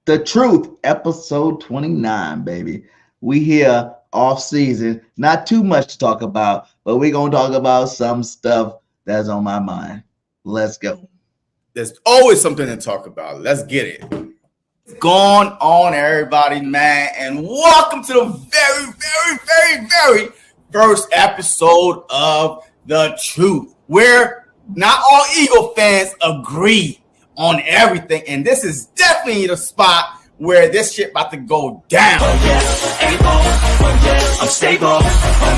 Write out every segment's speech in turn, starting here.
The Truth, episode 29, baby. We here off season. Not too much to talk about, but we're going to talk about some stuff that's on my mind. Let's go. There's always something to talk about. Let's get it. Going on, everybody, man, and welcome to the very first episode of The Truth, where not all Eagle fans agree on everything, and this is definitely the spot where this shit about to go down. Oh yeah, able, oh yeah, I'm stable, oh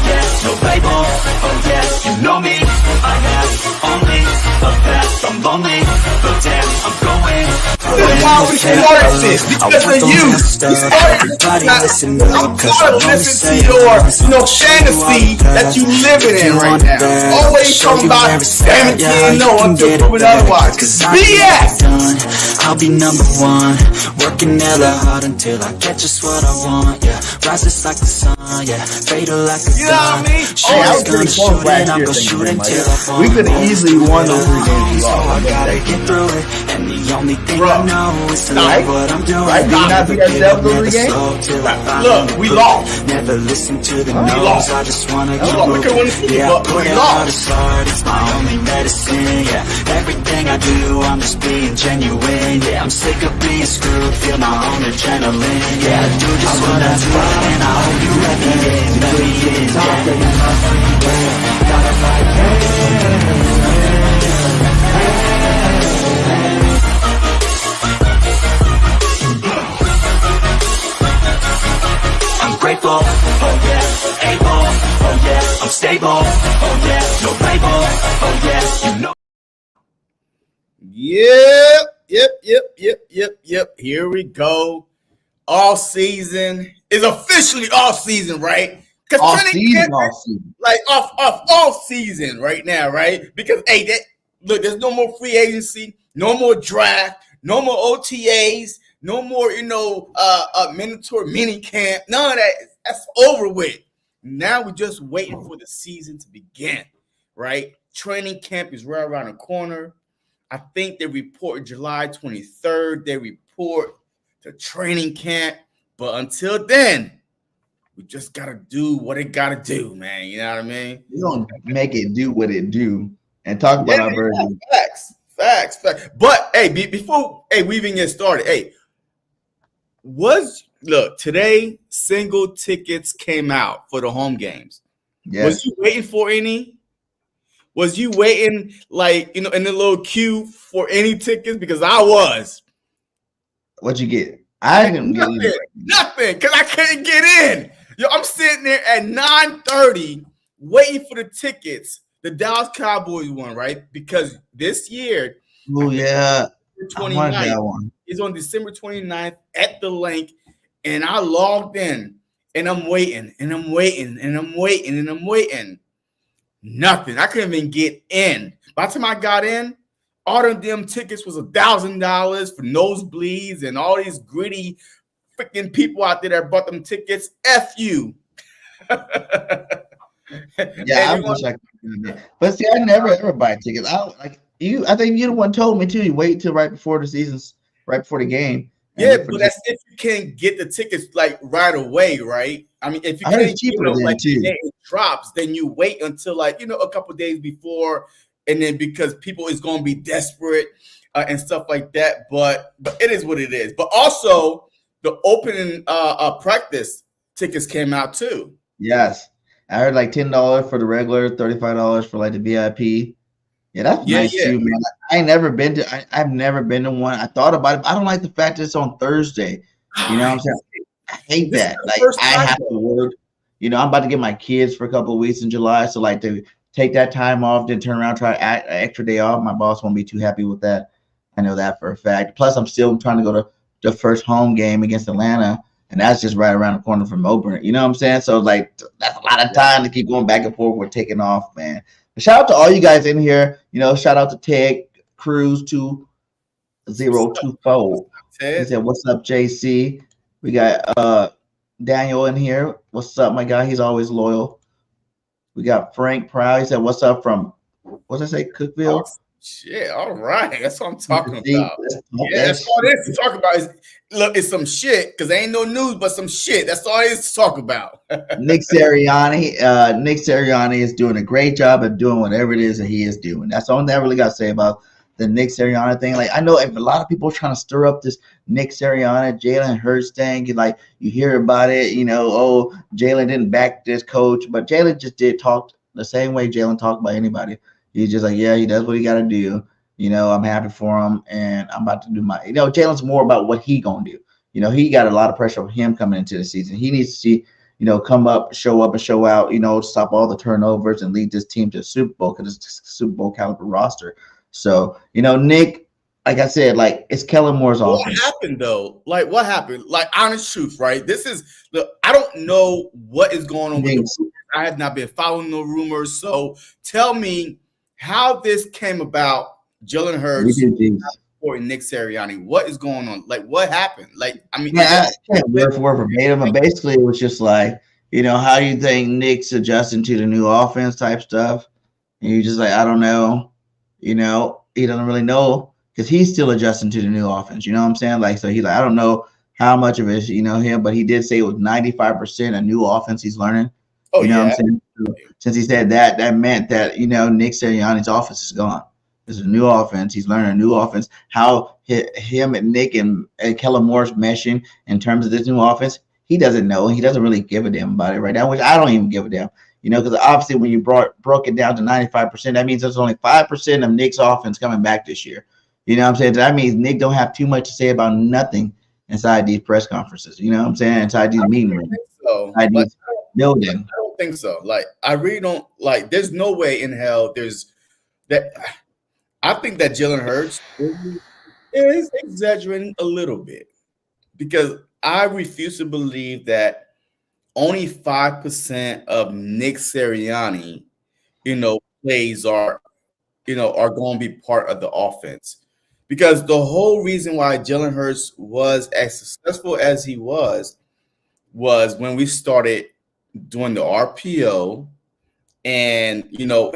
yeah, no label, oh yeah, you know me, I have only the best, I'm lonely, but damn, I'm going. This is why we started this, because of you. We started this. I'm trying to listen to your fantasy that you living in right now. Always talking about 17-0 until proven otherwise. BS! I'll be number one, working hella hard until I get just what I want, yeah. Rises like the sun, yeah. Fatal like a gun. You know what I mean? Hey, I was pretty close last year. We could have easily won those 3 games. So I gotta get through it, and the only thing I know is to love what I'm doing. Right? Did not beat ourselves those 3 games? Look, we lost. Never listen to the no's, I just wanna get moving. Yeah, I put it hard as hard, it's my only medicine, yeah. Everything I do, I'm just being genuine, yeah. I'm sick of being screwed, feel my own adrenaline, yeah. I do just what I do, and I hope you let me in, yeah. Gotta fight, I'm grateful, oh yeah, able, oh yeah, I'm stable, oh yeah, no label, oh yeah, you know. Yep. Here we go. All season is officially off season, right? Off season. Like off season right now, right? Because look, there's no more free agency, no more draft, no more OTAs, no more, mandatory mini camp. None of that. That's over with. Now we're just waiting for the season to begin, right? Training camp is right around the corner. I think they report July 23rd. They report the training camp. But until then, we just got to do what it got to do, man. You know what I mean? We're going to make it do what it do and talk about our version. Facts. But, hey, before we even get started, look, today, single tickets came out for the home games. Yes. Was you waiting for any? Was you waiting, in the little queue for any tickets? Because I was. What'd you get? I didn't get nothing, because I couldn't get in. Yo, I'm sitting there at 9:30 waiting for the tickets. The Dallas Cowboys one, right? Because this year, oh yeah, that one is on December 29th at the link, and I logged in, and I'm waiting. Nothing. I couldn't even get in. By the time I got in, all of them tickets was $1,000 for nosebleeds and all these greedy freaking people out there that bought them tickets. F you. Yeah, I wish I could. But see, I never ever buy tickets. I think you the one told me too. You wait till right before the game. Yeah, but that's if you can't get the tickets right away, right? I mean, if you can't, cheaper than too. It drops, then you wait until a couple days before, and then because people is going to be desperate and stuff like that. But it is what it is. But also the opening practice tickets came out too. Yes, I heard $10 for the regular, $35 for the VIP. Yeah, that's nice too, man. I've never been to one. I thought about it, but I don't like the fact that it's on Thursday. You know what I'm saying? I hate that. I have to work. I'm about to get my kids for a couple of weeks in July. So to take that time off, then turn around, try an extra day off. My boss won't be too happy with that. I know that for a fact. Plus, I'm still trying to go to the first home game against Atlanta, and that's just right around the corner from Auburn. You know what I'm saying? So that's a lot of time to keep going back and forth. We're taking off, man. Shout out to all you guys in here. Shout out to Ted Cruz 2024. He said, "What's up, JC?" We got Daniel in here. What's up, my guy? He's always loyal. We got Frank Proud. He said, "What's up from?" What's I say? Cookville. Shit, all right. That's what I'm talking See, about. Yeah, that's all it is to talk about. Look, it's some shit because there ain't no news but some shit. That's all it is to talk about. Nick Sirianni is doing a great job of doing whatever it is that he is doing. That's all I really got to say about the Nick Sirianni thing. Like, I know if a lot of people are trying to stir up this Nick Sirianni, Jalen Hurts thing, you hear about it, oh, Jalen didn't back this coach, but Jalen just did talk the same way Jalen talked about anybody. He's just like, yeah, he does what he got to do. I'm happy for him, and I'm about to do my. Jalen's more about what he gonna do. He got a lot of pressure on him coming into the season. He needs to see, come up and show out, stop all the turnovers and lead this team to the Super Bowl because it's a Super Bowl caliber roster. So, Nick, like I said, it's Kellen Moore's offense. What happened though? What happened? Honest truth, right? I don't know what is going on with the rumors. I have not been following the rumors. So tell me how this came about. Jalen Hurts or Nick Sirianni. What is going on? What happened? I can't word for word verbatim, but basically it was just how do you think Nick's adjusting to the new offense type stuff? And you're just I don't know. He doesn't really know because he's still adjusting to the new offense. You know what I'm saying? So he's I don't know how much of it him, but he did say it was 95% a new offense he's learning. Oh, you know what I'm saying? So, since he said that meant that Nick Sirianni's offense is gone. This is a new offense. He's learning a new offense. How him and Nick and Kellen Moore's meshing in terms of this new offense, he doesn't know. He doesn't really give a damn about it right now, which I don't even give a damn. Because obviously when you broke it down to 95%, that means there's only 5% of Nick's offense coming back this year. You know what I'm saying? That means Nick don't have too much to say about nothing inside these press conferences. You know what I'm saying? Inside these meeting rooms. Inside these buildings. I don't think so. I really don't. There's no way in hell there's that. I think that Jalen Hurts is exaggerating a little bit because I refuse to believe that only 5% of Nick Sirianni, plays are going to be part of the offense. Because the whole reason why Jalen Hurts was as successful as he was when we started doing the RPO and,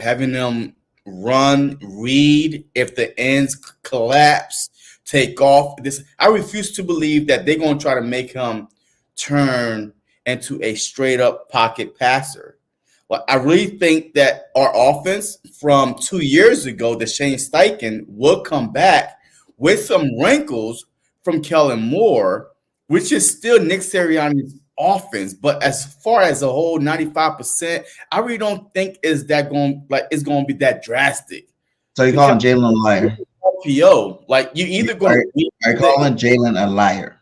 having them run, read, if the ends collapse, take off. I refuse to believe that they're going to try to make him turn into a straight up pocket passer. Well, I really think that our offense from 2 years ago, the Shane Steichen, will come back with some wrinkles from Kellen Moore, which is still Nick Sirianni's offense. But as far as a whole 95%, I really don't think it's going to be that drastic. So you're calling Jalen a liar? RPO, you either going to calling Jalen a liar.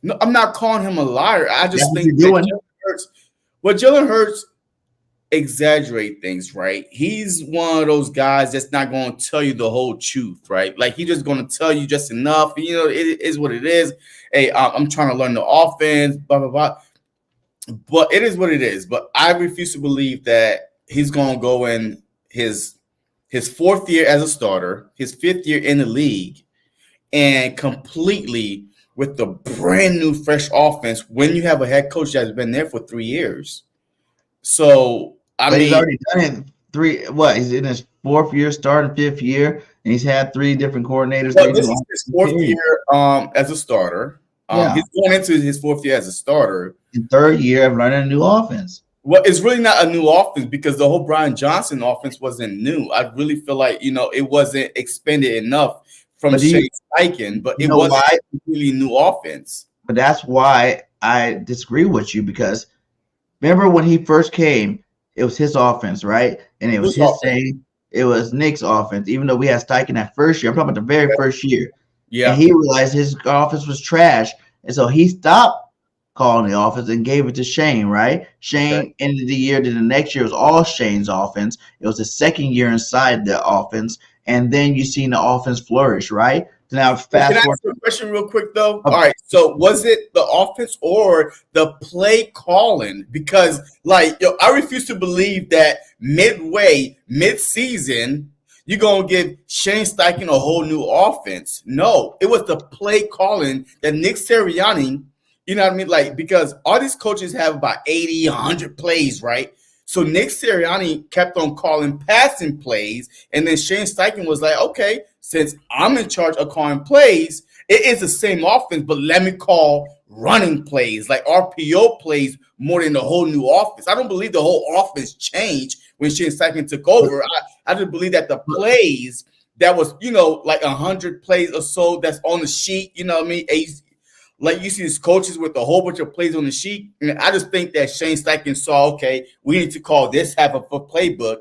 No, I'm not calling him a liar. I just think Jalen Hurts exaggerate things, right? He's one of those guys that's not going to tell you the whole truth, right? He's just going to tell you just enough. It is what it is. Hey, I'm trying to learn the offense, blah, blah, blah. But it is what it is. But I refuse to believe that he's going to go in his fourth year as a starter, his fifth year in the league, and completely with the brand new fresh offense when you have a head coach that's been there for 3 years. So he's already done it he's in his fourth year, starting fifth year, and he's had 3 different coordinators. Well, this is his fourth year as a starter. He's going into his fourth year as a starter. And third year of learning a new offense. Well, it's really not a new offense because the whole Brian Johnson offense wasn't new. I really feel like, it wasn't expanded enough from Shane Steichen, but it wasn't a really new offense. But that's why I disagree with you, because remember when he first came, it was his offense, right? And it was his thing. It was Nick's offense, even though we had Steichen that first year. I'm talking about the very first year. Yeah. And he realized his offense was trash. And so he stopped calling the offense and gave it to Shane, right? Shane ended the year, then the next year was all Shane's offense. It was his second year inside the offense. And then you seen the offense flourish, right? So now fast forward. Can I ask a question real quick, though? Okay. All right. So was it the offense or the play calling? Because, I refuse to believe that mid-season, you're going to give Shane Steichen a whole new offense. No, it was the play calling that Nick Sirianni, you know what I mean? Because all these coaches have about 80, 100 plays, right? So Nick Sirianni kept on calling passing plays, and then Shane Steichen was like, okay, since I'm in charge of calling plays, it is the same offense, but let me call running plays, like RPO plays, more than the whole new offense. I don't believe the whole offense changed when Shane Steichen took over. I just believe that the plays that was, like 100 plays or so that's on the sheet, you know what I mean? Like you see these coaches with a whole bunch of plays on the sheet. And I just think that Shane Steichen saw, okay, we need to call this half of a playbook,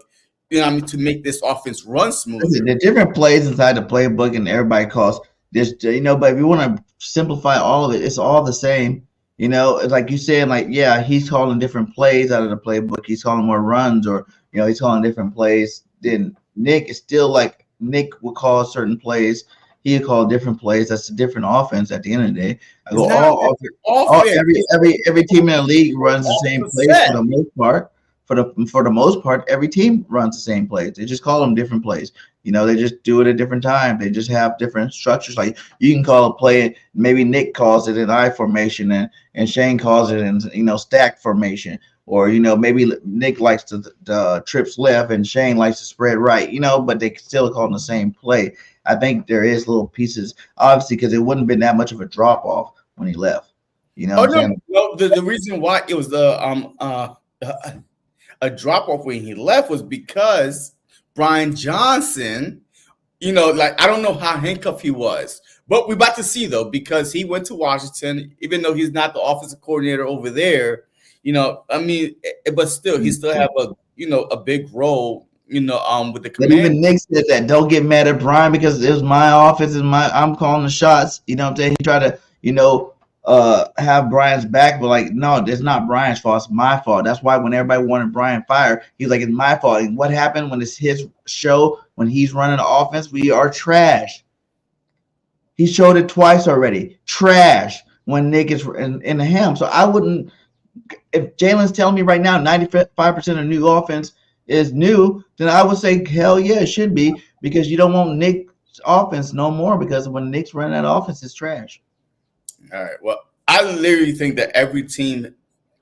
to make this offense run smooth. The different plays inside the playbook, and everybody calls this, but if you want to simplify all of it, it's all the same. It's like you saying, like, yeah, he's calling different plays out of the playbook. He's calling more runs, or, he's calling different plays. Then Nick is still like, Nick will call certain plays. He would call different plays. That's a different offense at the end of the day. Every team in the league runs the same plays for the most part. For the most part, every team runs the same plays. They just call them different plays. They just do it at different times. They just have different structures. Like, you can call a play, maybe Nick calls it in I formation, and Shane calls it in stack formation. Or, maybe Nick likes the trips left and Shane likes to spread right, but they still call them the same play. I think there is little pieces, obviously, because it wouldn't have been that much of a drop off when he left. The reason why it was a drop off when he left was because Brian Johnson, like, I don't know how handcuffed he was, but we're about to see, though, because he went to Washington, even though he's not the offensive coordinator over there. But still, he still have a big role, with the command. But even Nick said that, don't get mad at Brian because it was my offense, I'm calling the shots. What I'm saying? He tried to, have Brian's back, but like, no, it's not Brian's fault. It's my fault. That's why when everybody wanted Brian fired, he's like, it's my fault. And what happened when it's his show, when he's running the offense? We are trash. He showed it twice already. Trash when Nick is in the helm. So I wouldn't. If Jalen's telling me right now 95% of new offense is new, then I would say, hell yeah, it should be, because you don't want Nick's offense no more, because when Nick's running that offense, it's trash. All right. Well, I literally think that every team,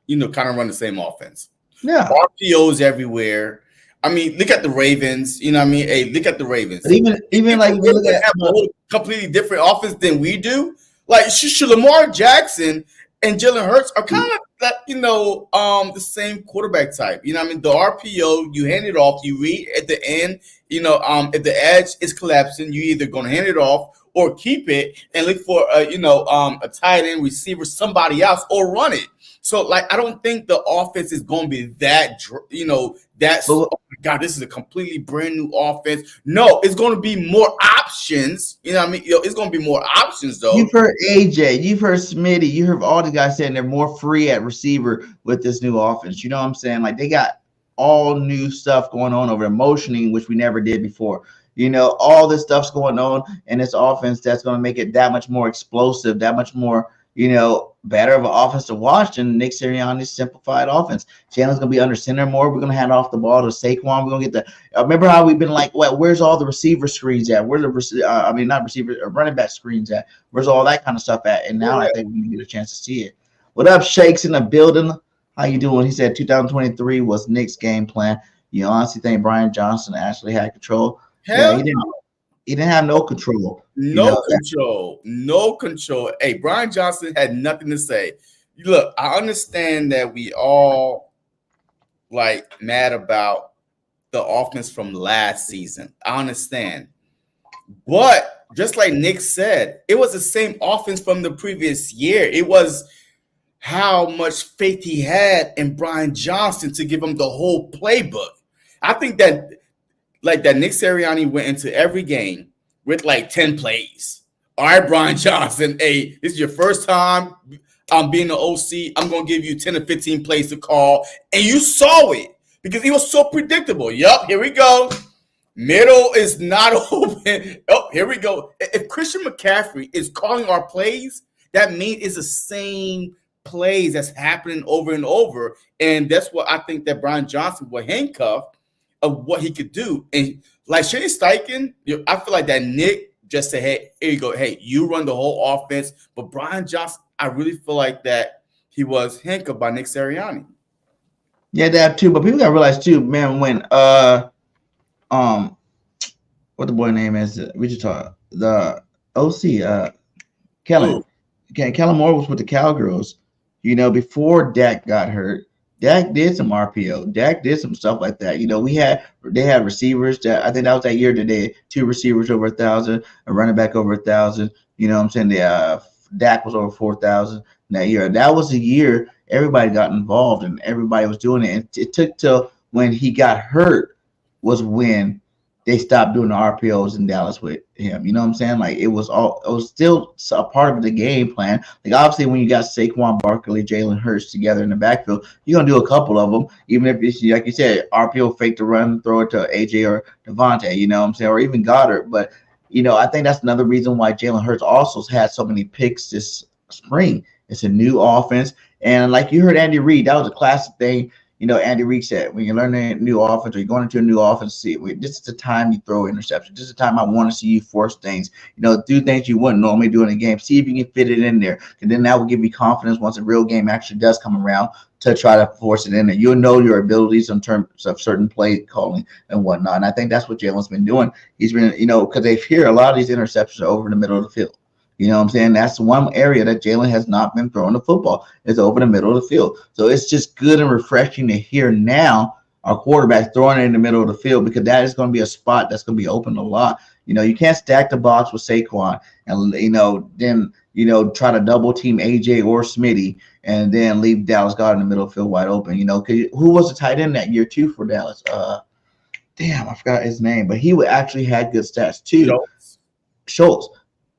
kind of run the same offense. Yeah. RPOs everywhere. Look at the Ravens. Hey, look at the Ravens. But even like, we look at a whole completely different offense than we do. Like, Lamar Jackson and Jalen Hurts are kind of the same quarterback type. The RPO, you hand it off, you read at the end, if the edge is collapsing, you either going to hand it off or keep it and look for a tight end receiver, somebody else, or run it. So, like, I don't think the offense is going to be that, oh my God, this is a completely brand new offense. No, it's going to be more options. It's going to be more options, though. You've heard AJ, you've heard Smitty, you heard all the guys saying they're more free at receiver with this new offense. You know what I'm saying? Like, they got all new stuff going on over there, motioning, which we never did before. All this stuff's going on in this offense that's going to make it that much more explosive, that much more, better of an offense to watch than Nick Sirianni's simplified offense. Jalen's going to be under center more. We're going to hand off the ball to Saquon. We're going to get the remember how we've been like, well, where's all the receiver screens at? Where's the running back screens at? Where's all that kind of stuff at? And now I think we get a chance to see it. What up, Shakes in the building? How you doing? He said 2023 was Nick's game plan. You honestly think Brian Johnson actually had control? Hell, he didn't have no control. No control. Hey, Brian Johnson had nothing to say. Look, I understand that we all like mad about the offense from last season. I understand. But just like Nick said, it was the same offense from the previous year. It was how much faith he had in Brian Johnson to give him the whole playbook. I think that Nick Sirianni went into every game with like 10 plays. All right, Brian Johnson, hey, this is your first time being the OC. I'm going to give you 10 or 15 plays to call. And you saw it because he was so predictable. Yup, here we go. Middle is not open. Oh, here we go. If Christian McCaffrey is calling our plays, that means it's the same plays that's happening over and over. And that's what I think that Brian Johnson will handcuff of what he could do. And like Shane Steichen, I feel like that Nick just said, hey, here you go. Hey, you run the whole offense. But Brian Johnson, I really feel like that he was handcuffed by Nick Sirianni. Yeah, they have two, but people gotta realize too, man, when what the boy name is, we just talk the OC, Kellen. Oh, Kellen Moore was with the Cowgirls, before Dak got hurt. Dak did some RPO. Dak did some stuff like that. They had receivers that I think that was that year that they had two receivers over 1,000, a running back over 1,000. You know what I'm saying? Dak was over 4,000 that year. That was a year everybody got involved and everybody was doing it. And it took till when he got hurt was when they stopped doing the RPOs in Dallas with him. You know what I'm saying? Like it was still a part of the game plan. Like obviously when you got Saquon Barkley, Jalen Hurts together in the backfield, you're gonna do a couple of them, even if it's like you said, RPO fake to run, throw it to AJ or Devontae, you know what I'm saying, or even Goddard. But I think that's another reason why Jalen Hurts also had so many picks this spring. It's a new offense. And like you heard Andy Reid, that was a classic thing. Andy Reid said, when you're learning a new offense or you're going into a new offense, this is the time you throw interceptions. This is the time I want to see you force things, do things you wouldn't normally do in a game. See if you can fit it in there. And then that will give you confidence once the real game actually does come around to try to force it in there. You'll know your abilities in terms of certain play calling and whatnot. And I think that's what Jalen's been doing. He's been, because they hear a lot of these interceptions are over in the middle of the field. You know what I'm saying? That's one area that Jalen has not been throwing the football. It's over the middle of the field. So it's just good and refreshing to hear now our quarterback throwing it in the middle of the field, because that is going to be a spot that's going to be open a lot. You can't stack the box with Saquon and, then, try to double team AJ or Smitty and then leave Dallas Goedert in the middle of the field wide open. Who was the tight end that year too for Dallas? Damn, I forgot his name, but he actually had good stats too. Schultz.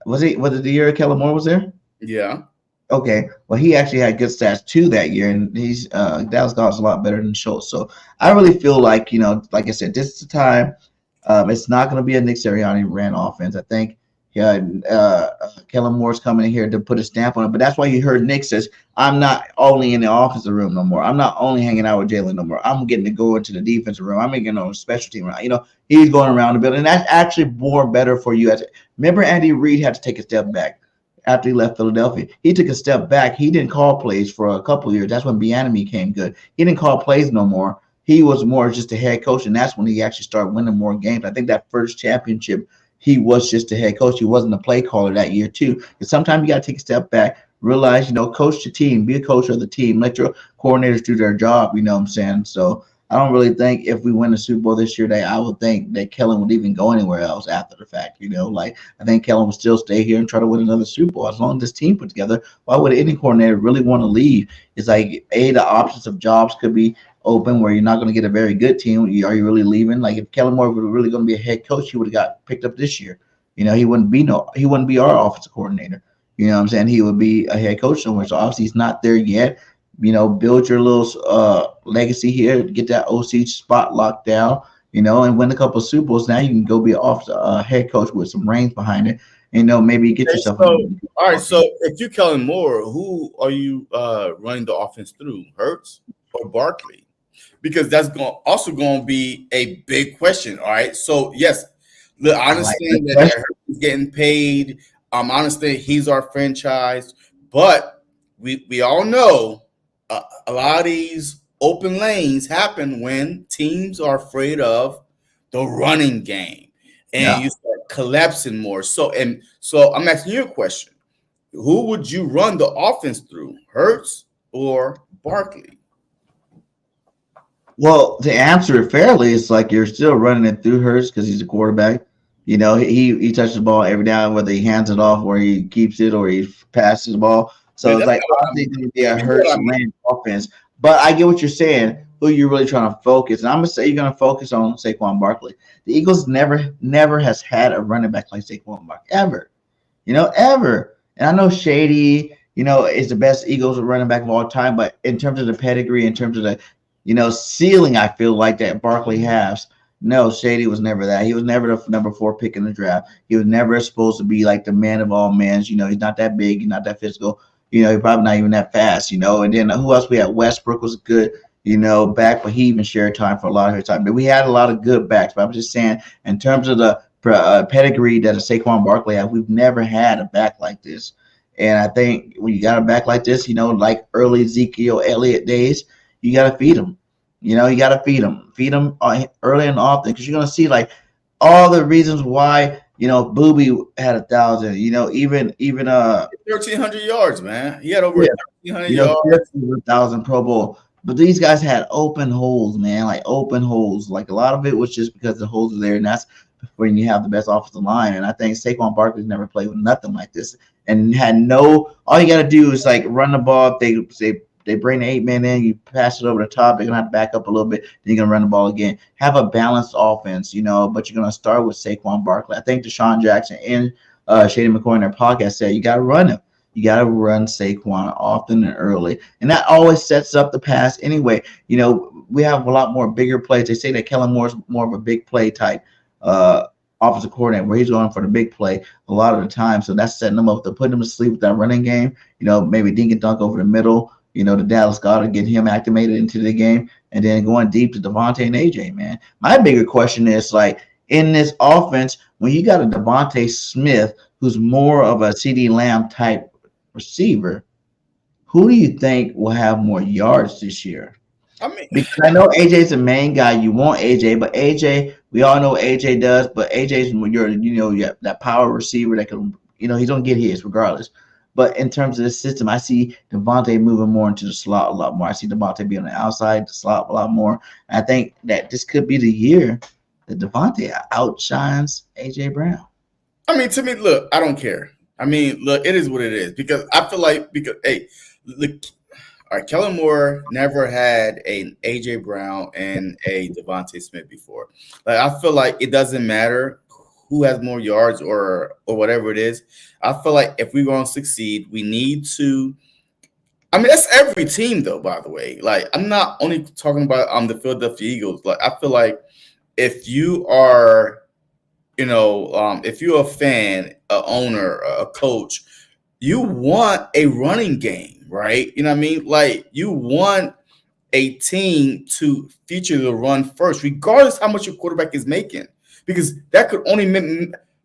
Was it the year Kellen Moore was there? Yeah. Okay. Well, he actually had good stats too that year, and he's Dallas Goedert's a lot better than Schultz. So I really feel like, like I said, this is the time. It's not going to be a Nick Sirianni ran offense. I think Kellen Moore's coming in here to put a stamp on it. But that's why you heard Nick says, I'm not only in the offensive room no more. I'm not only hanging out with Jalen no more. I'm getting to go into the defensive room. I'm getting on a special team around. He's going around the building. And that's actually more better for you. Remember, Andy Reid had to take a step back after he left Philadelphia. He took a step back. He didn't call plays for a couple of years. That's when Bieniemy came good. He didn't call plays no more. He was more just a head coach, and that's when he actually started winning more games. I think that first championship, he was just a head coach. He wasn't a play caller that year too. Because sometimes you got to take a step back, realize, coach your team, be a coach of the team, let your coordinators do their job. You know what I'm saying? So I don't really think if we win the Super Bowl this year, that I would think that Kellen would even go anywhere else after the fact. Like I think Kellen would still stay here and try to win another Super Bowl as long as this team put together. Why would any coordinator really want to leave? It's like the options of jobs could be open where you're not going to get a very good team. Are you really leaving? Like if Kellen Moore was really going to be a head coach, he would have got picked up this year. He wouldn't be our offensive coordinator. You know what I'm saying? He would be a head coach somewhere. So obviously he's not there yet. Build your little legacy here, get that OC spot locked down, and win a couple of Super Bowls. Now you can go be a head coach with some reins behind it. Maybe get yourself. All right. So if you're Kellen Moore, who are you running the offense through, Hurts or Barkley? Because that's also going to be a big question. All right. So yes, look, I understand that Hurts is getting paid. I understand he's our franchise, but we all know. A lot of these open lanes happen when teams are afraid of the running game and you start collapsing more. So I'm asking you a question. Who would you run the offense through, Hurts or Barkley? Well, to answer it fairly, it's like you're still running it through Hurts because he's a quarterback. He touches the ball every now and whether he hands it off or he keeps it or he passes the ball. So it's like obviously going to be a Hurts ran offense. But I get what you're saying, who you're really trying to focus. And I'm going to say you're going to focus on Saquon Barkley. The Eagles never has had a running back like Saquon Barkley, ever. Ever. And I know Shady, is the best Eagles running back of all time. But in terms of the pedigree, in terms of the, ceiling, I feel like that Barkley has, no, Shady was never that. He was never the number 4 pick in the draft. He was never supposed to be like the man of all men. He's not that big. He's not that physical. He's probably not even that fast, And then who else we had? Westbrook was good, back, but he even shared time for a lot of his time. But we had a lot of good backs. But I'm just saying, in terms of the pedigree that a Saquon Barkley had, we've never had a back like this. And I think when you got a back like this, like early Ezekiel Elliott days, you got to feed him. You know, you got to feed them early and often, because you're gonna see like all the reasons why. You know, Booby had 1,000. You know, even 1,300 yards, man. He had over yeah, 1,300 you know, yards. 1,000 Pro Bowl. But these guys had open holes, man, like open holes. Like a lot of it was just because the holes are there, and that's when you have the best offensive line. And I think Saquon Barkley's never played with nothing like this, and had no. All you got to do is like run the ball. If they bring the 8 man in, you pass it over the top. They're gonna have to back up a little bit. Then you're gonna run the ball again. Have a balanced offense, you know. But you're gonna start with Saquon Barkley. I think Deshaun Jackson and Shady McCoy in their podcast said you got to run him. You got to run Saquon often and early. And that always sets up the pass anyway. You know, we have a lot more bigger plays. They say that Kellen Moore's more of a big play type offensive coordinator, where he's going for the big play a lot of the time. So that's setting them up to put them to sleep with that running game. You know, maybe dink and dunk over the middle. You know, the Dallas Goedert, get him acclimated into the game. And then going deep to Devontae and AJ, man. My bigger question is, like, in this offense, when you got a Devontae Smith, who's more of a CeeDee Lamb type receiver, who do you think will have more yards this year? I mean, because I know AJ's the main guy. You want AJ, but AJ, we all know what AJ does. But AJ's you have that power receiver that can, he's gonna get his regardless. But in terms of the system, I see Devontae moving more into the slot a lot more. I see Devontae being on the outside, the slot a lot more. And I think that this could be the year that Devontae outshines AJ Brown. I mean, to me, look, I don't care. I mean, look, it is what it is, because I feel like look, all right, Kellen Moore never had an AJ Brown and a Devontae Smith before. Like, I feel like it doesn't matter who has more yards or whatever it is. I feel like if we're going to succeed, we need to. I mean, that's every team, though. By the way, like, I'm not only talking about the Philadelphia Eagles. Like, I feel like if you are, if you're a fan, a owner, a coach, you want a running game, right? You know what I mean? Like, you want a team to feature the run first, regardless how much your quarterback is making, because that could only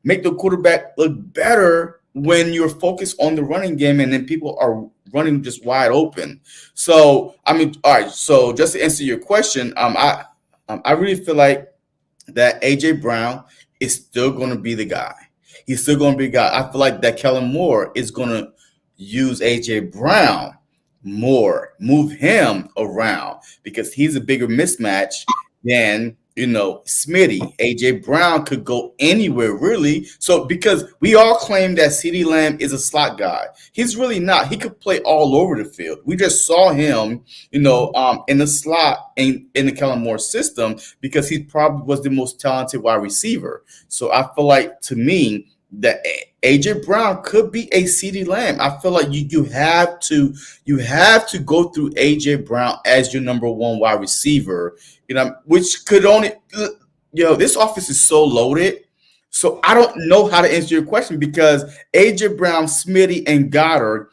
make the quarterback look better when you're focused on the running game and then people are running just wide open. So, I mean, all right. So just to answer your question, I really feel like that AJ Brown is still going to be the guy. He's still going to be a guy. I feel like that Kellen Moore is going to use AJ Brown more, move him around, because he's a bigger mismatch than, Smitty. AJ Brown could go anywhere, really. So, because we all claim that CeeDee Lamb is a slot guy, he's really not. He could play all over the field. We just saw him, in the slot in the Kellen Moore system, because he probably was the most talented wide receiver. So I feel like, to me, that AJ Brown could be a CeeDee Lamb. I feel like you have to go through AJ Brown as your number one wide receiver, which could only, this offense is so loaded. So I don't know how to answer your question, because AJ Brown, Smitty, and Goddard,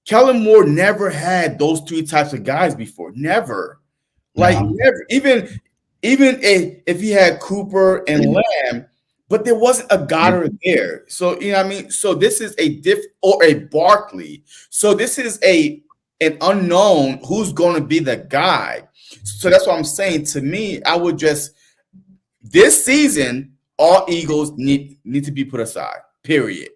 Kellen Moore never had those three types of guys before. Never. Like, never. Even if he had Cooper and Lamb, but there wasn't a Goddard there. So, you know what I mean? So this is or a Barkley. So this is an unknown who's going to be the guy. So that's what I'm saying. To me, I would just, this season, all Eagles need to be put aside, period.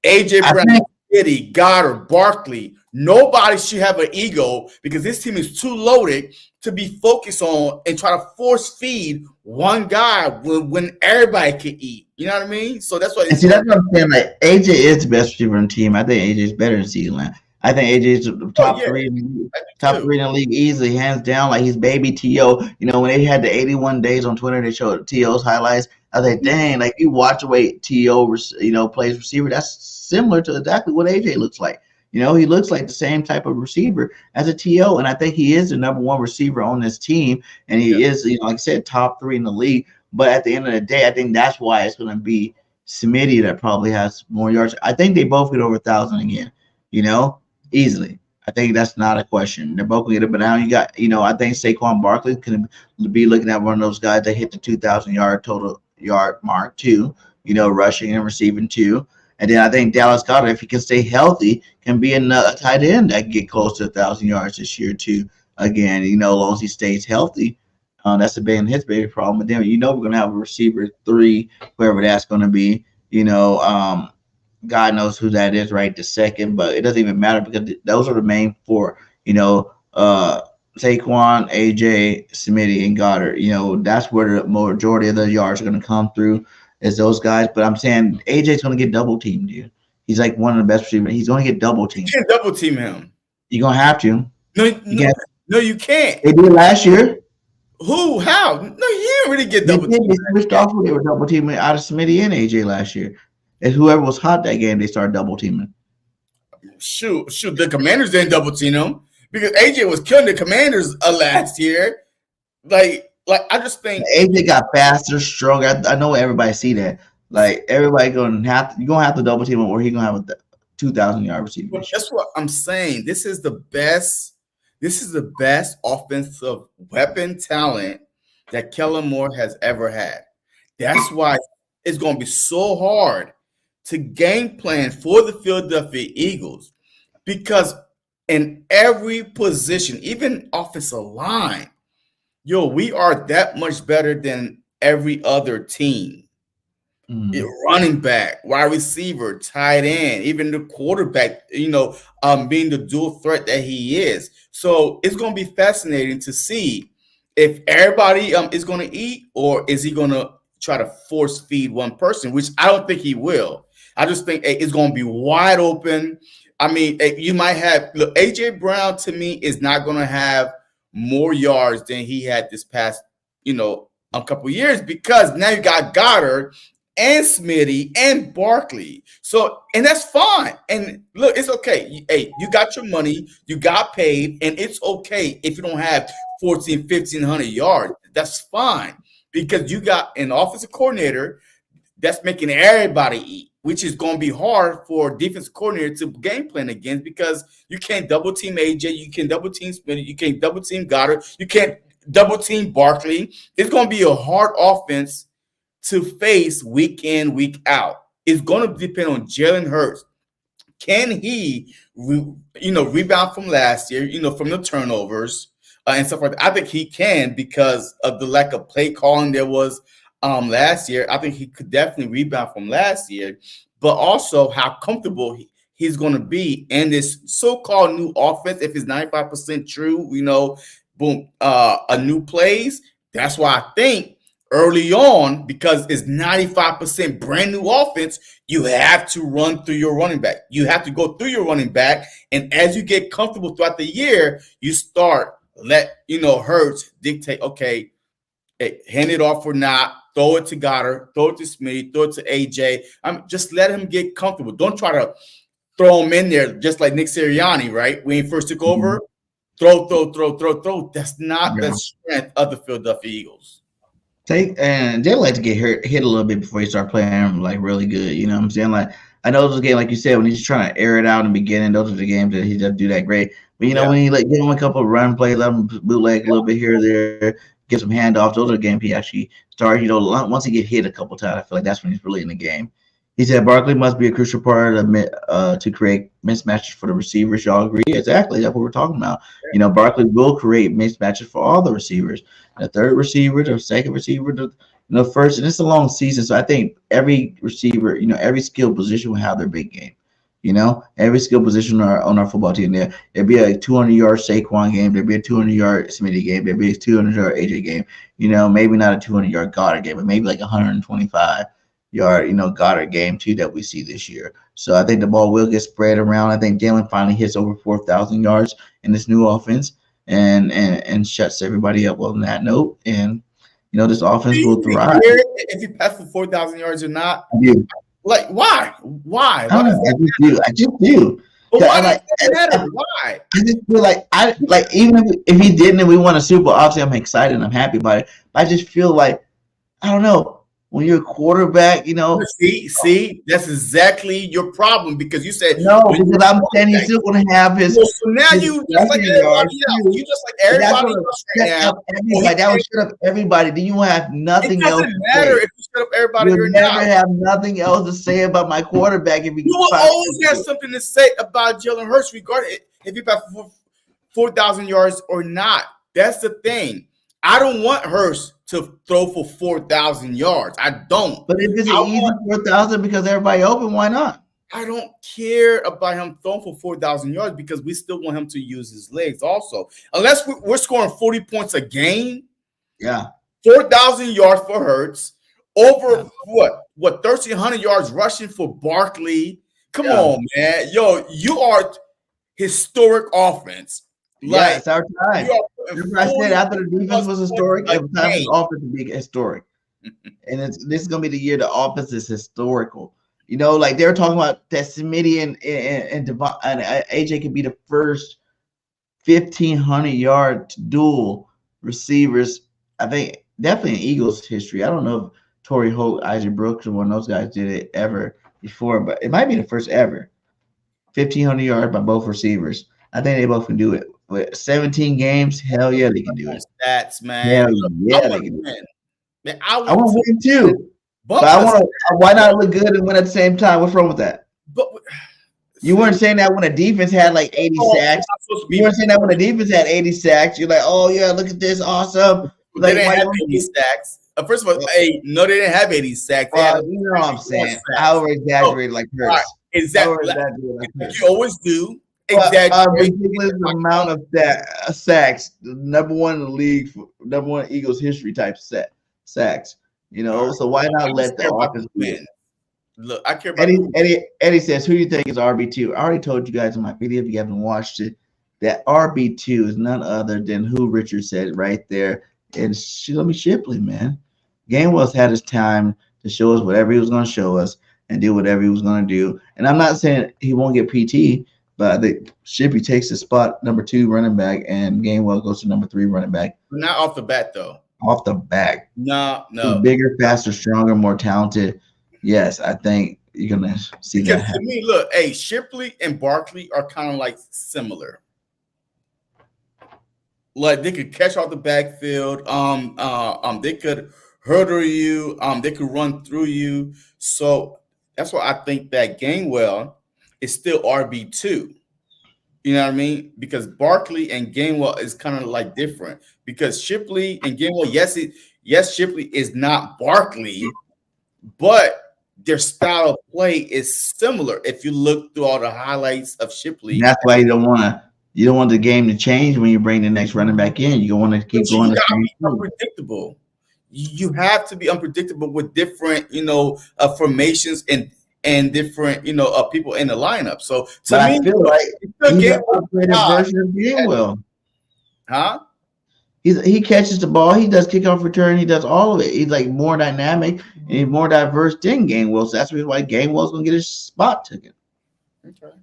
AJ Brown, City, Goddard, Barkley, nobody should have an ego, because this team is too loaded to be focused on and try to force feed one guy when everybody can eat. You know what I mean? So that's what. That's what I'm saying. Like, AJ is the best receiver in the team. I think AJ is better than CeeDee Lamb. I think AJ is the top three in the league easily, hands down. Like, he's baby T.O. When they had the 81 days on Twitter, they showed T.O.'s highlights. I was like, dang, like, you watch the way T.O. plays receiver, that's similar to exactly what AJ looks like. He looks like the same type of receiver as a T.O., and I think he is the number one receiver on this team, and he is, like I said, top three in the league. But at the end of the day, I think that's why it's going to be Smitty that probably has more yards. I think they both get over 1,000 again, easily. I think that's not a question. They're both going to get it. But now you got, I think Saquon Barkley can be looking at one of those guys that hit the 2,000 yard total yard mark too, rushing and receiving too. And then I think Dallas Goedert, if he can stay healthy, can be a tight end that can get close to 1,000 yards this year too. again. As long as he stays healthy, that's been his biggest problem. But then we're gonna have a receiver 3, whoever that's gonna be. God knows who that is right this second, but it doesn't even matter because those are the main 4. Saquon, AJ, Smitty, and Goddard. That's where the majority of the yards are going to come through is those guys. But I'm saying AJ's going to get double teamed, dude. He's like one of the best receivers. He's going to get double teamed. You can't double team him. You're going to have to. No, you can't. They did last year. Who? How? No, you didn't really get double teamed. They switched off when they were double teaming out of Smitty and AJ last year. And whoever was hot that game, they started double teaming. Shoot. The Commanders didn't double team him because AJ was killing the Commanders last year. Like I just think AJ got faster, stronger. I know everybody see that. Like everybody you're gonna have to double team him, or he's gonna have a 2,000-yard receiver. That's what I'm saying. This is the best offensive weapon talent that Kellen Moore has ever had. That's why it's gonna be so hard to game plan for the Philadelphia Eagles, because in every position, even offensive line, we are that much better than every other team. Running back, wide receiver, tight end, even the quarterback, being the dual threat that he is. So it's going to be fascinating to see if everybody is going to eat, or is he going to try to force feed one person, which I don't think he will. I just think it's going to be wide open. I mean, you might have A.J. Brown to me is not going to have more yards than he had this past, a couple of years, because now you got Goddard and Smitty and Barkley. So, and that's fine. And look, it's okay. Hey, you got your money, you got paid, and it's okay if you don't have 1,500 yards. That's fine, because you got an offensive coordinator that's making everybody eat, which is going to be hard for a defensive coordinator to game plan against, because you can't double team AJ, you can double team Smitty, you can't double team Goddard, you can't double team Barkley. It's going to be a hard offense to face week in, week out. It's going to depend on Jalen Hurts. Can he, rebound from last year, from the turnovers and stuff like that? I think he can, because of the lack of play calling there was last year. I think he could definitely rebound from last year, but also how comfortable he's going to be in this so-called new offense. If it's 95% true, boom, a new plays. That's why I think early on, because it's 95% brand new offense, you have to run through your running back. You have to go through your running back. And as you get comfortable throughout the year, you start Hurts dictate, okay, hand it off or not, throw it to Goddard, throw it to Smitty, throw it to AJ. Just let him get comfortable. Don't try to throw him in there just like Nick Sirianni, right? When he first took over, throw. That's not the strength of the Philadelphia Eagles. And they like to get hit a little bit before you start playing like really good. You know what I'm saying? Like, I know those games, like you said, when he's trying to air it out in the beginning, those are the games that he doesn't do that great. But when he give him a couple of run plays, let him bootleg a little bit here or there, get some handoffs, those are the games he actually starts. Once he get hit a couple times, I feel like that's when he's really in the game. He said Barkley must be a crucial part to create mismatches for the receivers. Y'all agree? Exactly. That's what we're talking about. Barkley will create mismatches for all the receivers. The third receiver, the second receiver, the first. And it's a long season, so I think every receiver, every skill position will have their big game. Every skill position on our football team, there'd be a 200-yard Saquon game, there'd be a 200-yard Smitty game, there'd be a 200-yard AJ game. Maybe not a 200-yard Goddard game, but maybe like 125-yard, Goddard game too that we see this year. So I think the ball will get spread around. I think Jalen finally hits over 4,000 yards in this new offense and shuts everybody up on that note. And this offense will thrive. If you pass for 4,000 yards or not, like why? I just do. But why does that matter? Why? I just feel like even if he didn't and we won a Super Bowl, obviously I'm excited and I'm happy about it. But I just feel like I don't know. When you're a quarterback, See, that's exactly your problem, because you said no, because I'm saying he's still going to have his. So now you just like everybody else. You just like everybody else right now. That would shut up everybody. Then you won't have nothing else. It doesn't matter if you shut up everybody. You'll never have nothing else to say about my quarterback. You will always have something to say about Jalen Hurts, regardless if you pass 4,000 yards or not. That's the thing. I don't want Hurst to throw for 4,000 yards. I don't. But if it's an easy 4,000 because everybody open, why not? I don't care about him throwing for 4,000 yards because we still want him to use his legs also. Unless we're scoring 40 points a game. Yeah. 4,000 yards for Hurts. Over what 1,300 yards rushing for Barkley. Come on, man. Yo, you are historic offense. Like, it's our time. Remember I said after the defense was historic, it was time for the offense to be historic. And this is going to be the year the offense is historical. You know, like they were talking about that Smitty and AJ could be the first 1,500-yard dual receivers. I think definitely in Eagles history. I don't know if Torrey Holt, Isaac Brooks, or one of those guys did it ever before, but it might be the first ever. 1,500 yards by both receivers. I think they both can do it. With 17 games, hell yeah, they can do it. Stats, man. Hell yeah, they can do it. Man, I want to win too. But I want to. Why not look good and win at the same time? What's wrong with that? But you weren't saying that when a defense had like 80 sacks. You weren't saying that when a defense had 80 sacks. You're like, oh yeah, look at this, awesome. Like, they didn't have 80 sacks. First of all, no, they didn't have 80 sacks. You know what I'm saying? I over exaggerated like Hurts. Right. Exactly. Like you always do. Exactly. Ridiculous amount of sacks. Number one in the league, number one Eagles history type sacks. You know, so why not let the offense win? Look, I care about Eddie says, who do you think is RB2? I already told you guys in my video, if you haven't watched it, that RB2 is none other than who Richard said right there. And Shipley, man. Gainwell's had his time to show us whatever he was going to show us and do whatever he was going to do. And I'm not saying he won't get PT, but I think Shipley takes the spot number 2 running back and Gainwell goes to number 3 running back. Not off the bat, though. Off the back. No. Bigger, faster, stronger, more talented. Yes, I think you're going to see that happen. To me, look, hey, Shipley and Barkley are kind of like similar. Like they could catch off the backfield. They could hurdle you. They could run through you. So that's why I think that Gainwell is still RB2. You know what I mean? Because Barkley and Gainwell is kind of like different. Because Shipley and Gainwell, yes, Shipley is not Barkley, but their style of play is similar. If you look through all the highlights of Shipley, and that's why you don't want the game to change when you bring the next running back in. You want to keep going. Unpredictable. You have to be unpredictable with different, formations and different, people in the lineup. So to me, I feel like he's an upgraded version of Gainwell. Huh? He catches the ball. He does kickoff return. He does all of it. He's like more dynamic and he's more diverse than Gainwell. So that's why Gainwell's gonna get his spot taken. Okay.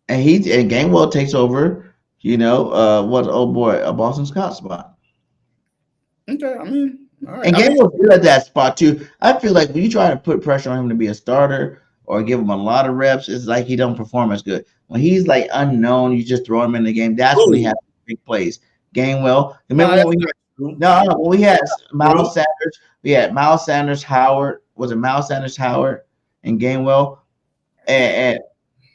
And Gainwell takes over, a Boston Scott spot. Okay, I mean, all right. And Gainwell's good at that spot too. I feel like when you try to put pressure on him to be a starter or give him a lot of reps, it's like he don't perform as good. When he's like unknown, you just throw him in the game. That's when he has big plays. Gainwell. Remember when we had Miles Sanders? We had Miles Sanders, Howard. Was it Miles Sanders, Howard, and Gainwell? And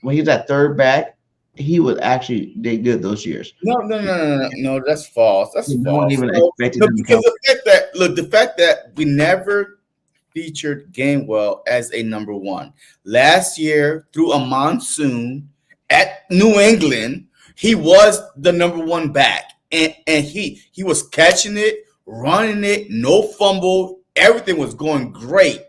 when he was at third back, he was actually did good those years. No, that's false. That's false. No one even expected him because the fact that we never featured Gainwell as a number 1. Last year, through a monsoon at New England, he was the number 1 back. And he was catching it, running it, no fumble. Everything was going great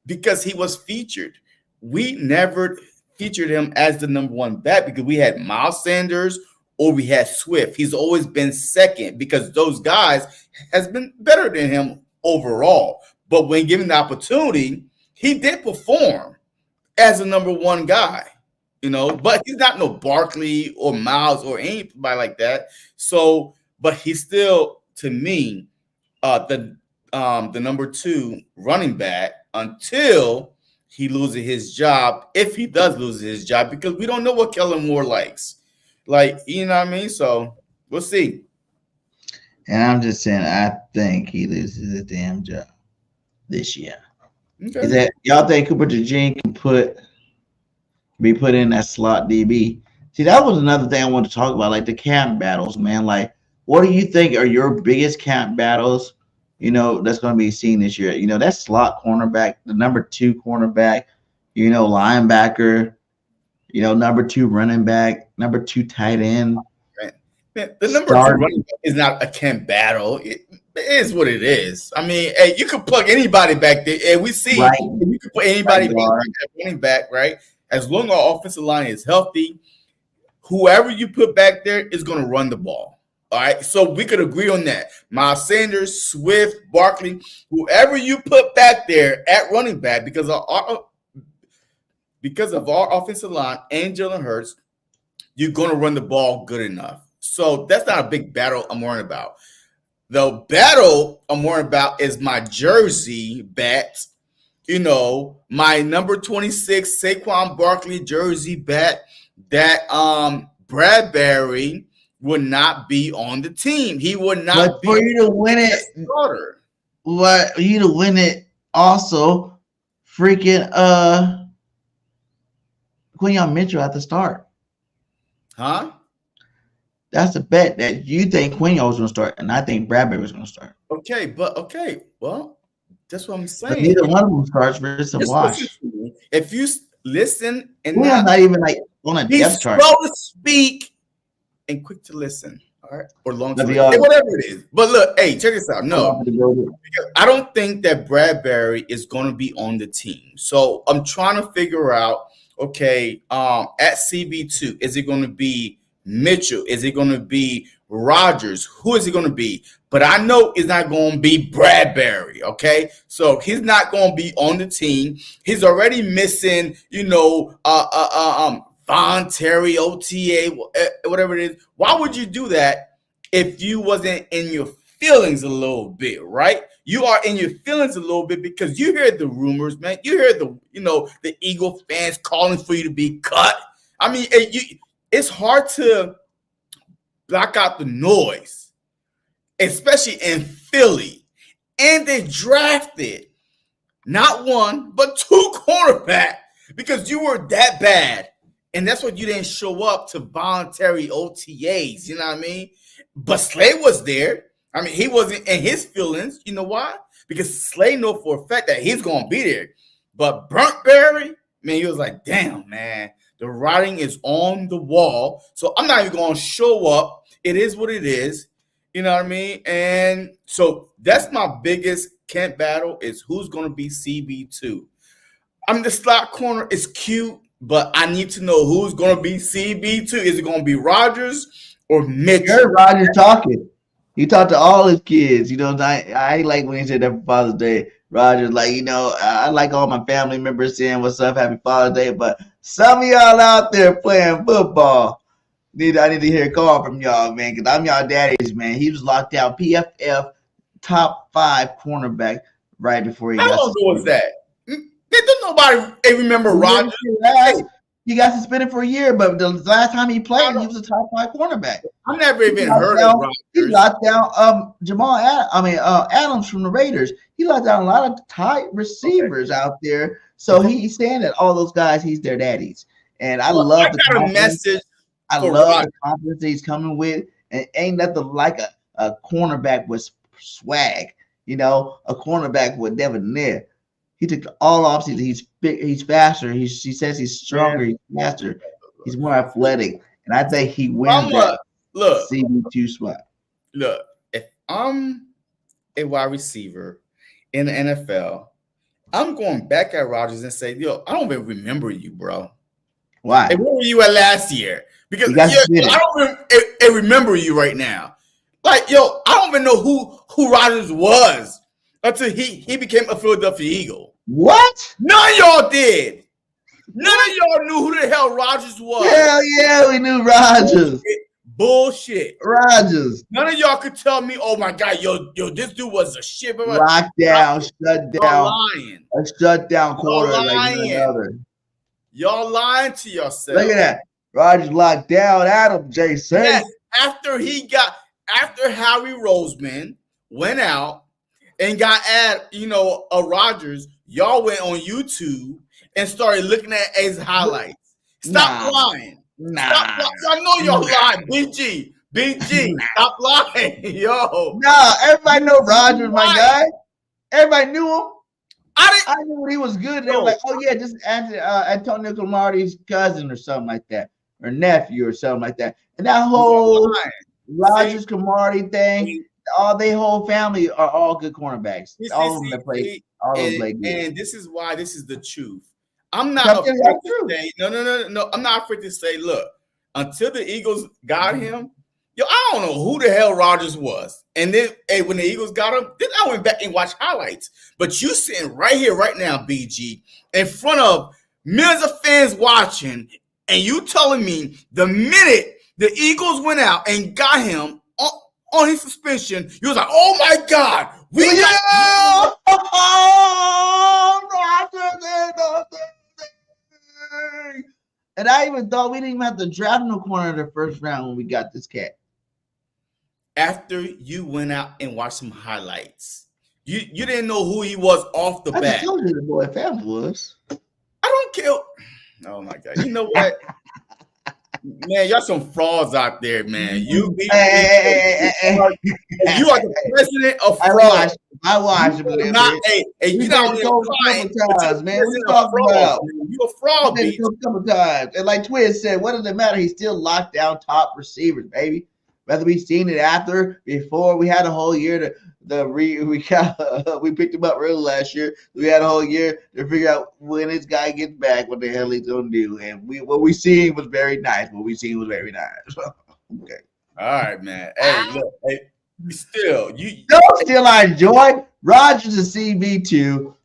because he was featured. We never featured him as the number 1 back because we had Miles Sanders or we had Swift. He's always been second because those guys has been better than him overall. But when given the opportunity, he did perform as a number 1 guy. But he's not no Barkley or Miles or anybody like that. So, but he's still, to me, the number 2 running back until he loses his job, if he does lose his job, because we don't know what Kellen Moore likes. Like, you know what I mean? So we'll see. And I'm just saying, I think he loses his damn job this year. Okay. Is that y'all think Cooper DeJean can be put in that slot DB See, that was another thing I wanted to talk about, like the camp battles, man. Like, what do you think are your biggest camp battles? That's going to be seen this year. That slot cornerback, the number 2 cornerback, linebacker, number 2 running back, number 2 tight end. Man, the number 2 running back is not a camp battle. It is what it is. I mean, hey, you could plug anybody back there, and we see you can put anybody back running back, right? As long as our offensive line is healthy, whoever you put back there is going to run the ball. All right, so we could agree on that. Miles Sanders, Swift, Barkley, whoever you put back there at running back, because of our offensive line and Jalen Hurts, you're going to run the ball good enough. So that's not a big battle I'm worrying about. The battle I'm worried about is my jersey bet. My number 26 Saquon Barkley jersey bet that Bradbury would not be on the team. He would not be for you to win it. Starter. What you to win it also freaking Quinyon Mitchell at the start. Huh? That's a bet that you think Quinyon was going to start, and I think Bradbury was going to start. Okay, well, that's what I'm saying. But neither one of them starts for it's a wash. If you listen and not even like on a depth chart. Slow to speak and quick to listen, all right, or long to listen, whatever it is. But look, hey, check this out. No, I don't think that Bradbury is going to be on the team. So I'm trying to figure out. Okay, at CB2, is it going to be Mitchell? Is it going to be Rogers? Who is it going to be? But I know it's not going to be Bradbury, okay? So he's not going to be on the team. He's already missing, Von Terry, OTA, whatever it is. Why would you do that if you wasn't in your feelings a little bit, right? You are in your feelings a little bit because you hear the rumors, man. You hear the Eagle fans calling for you to be cut. I mean, it's hard to block out the noise, especially in Philly. And they drafted not 1, but 2 cornerback because you were that bad. And that's what you didn't show up to voluntary OTAs, you know what I mean? But Slay was there. I mean, he wasn't in his feelings. You know why? Because Slay know for a fact that he's going to be there. But Bradbury, man, he was like, damn, man, the writing is on the wall. So I'm not even going to show up. It is what it is. You know what I mean? And so that's my biggest camp battle is who's going to be CB2. I mean, the slot corner is cute, but I need to know who's going to be CB2. Is it going to be Rogers or Mitchell? You heard Rogers talking. He talked to all his kids. I like when he said that for Father's Day. Rogers, I like all my family members saying what's up, happy Father's Day. But some of y'all out there playing football, I need to hear a call from y'all, man, because I'm y'all daddies, man. He was locked out, PFF top 5 cornerback right before he got suspended. How long ago was that? Did nobody remember Rogers? He got suspended for a year, but the last time he played, he was a top 5 cornerback. I never even heard of Rogers. He locked down Adams from the Raiders. He locked down a lot of tight receivers out there. So he's saying that all those guys, he's their daddies. And I love the confidence. I love the confidence he's coming with. And ain't nothing like a cornerback with swag. A cornerback with debonair. He took all offseason. He's big, he's faster. He says he's stronger. He's faster. He's more athletic, and I think he wins that CB2 spot. Look, if I'm a wide receiver in the NFL, I'm going back at Rodgers and say, "Yo, I don't even remember you, bro. Why? Hey, where were you at last year? Because I don't remember you right now. Like, yo, I don't even know who Rodgers was." Until he became a Philadelphia Eagle. What? None of y'all did. None of y'all knew who the hell Rodgers was. Hell yeah, we knew Rodgers. Bullshit. Rodgers. None of y'all could tell me, oh my God, yo, this dude was a shit. Lockdown, shut down. Lying. A shutdown quarter like another. Y'all lying to yourself. Look at that. Rodgers locked down Adam, Jason. Yes, after Howie Roseman went out and got a Rodgers, y'all went on YouTube and started looking at his highlights. Stop lying. Nah. I know you're lying. BG, stop lying, yo. Nah, everybody know Rogers, my guy. Everybody knew him. I knew he was good. They were like, oh yeah, just Antonio Cromartie's cousin or something like that, or nephew or something like that. And that whole Rogers Cromartie thing, all they whole family are all good cornerbacks. All of them that play, all of them play good. And this is why this is the truth. I'm not afraid to say, no. I'm not afraid to say, look, until the Eagles got him, I don't know who the hell Rogers was. And then when the Eagles got him, then I went back and watched highlights. But you sitting right here, right now, BG, in front of millions of fans watching, and you telling me the minute the Eagles went out and got him on his suspension, you was like, oh my God, and I even thought we didn't even have to draft no corner in the first round when we got this cat. After you went out and watched some highlights, you didn't know who he was off the bat. I told you the boy family was. I don't care. Oh my God! You know what, man? Y'all some frauds out there, man. You are the president of fraud. I watched him. You not a couple times, man. What you talking about? You a fraud, a couple times. And like Twitch said, what does it matter? He's still locked down top receivers, baby. Whether we seen it after, before, we had a whole year we picked him up early last year. We had a whole year to figure out when this guy gets back, what the hell he's gonna do. And what we seen was very nice. Okay. All right, man. Hey, look, still I enjoy Rogers is CB2,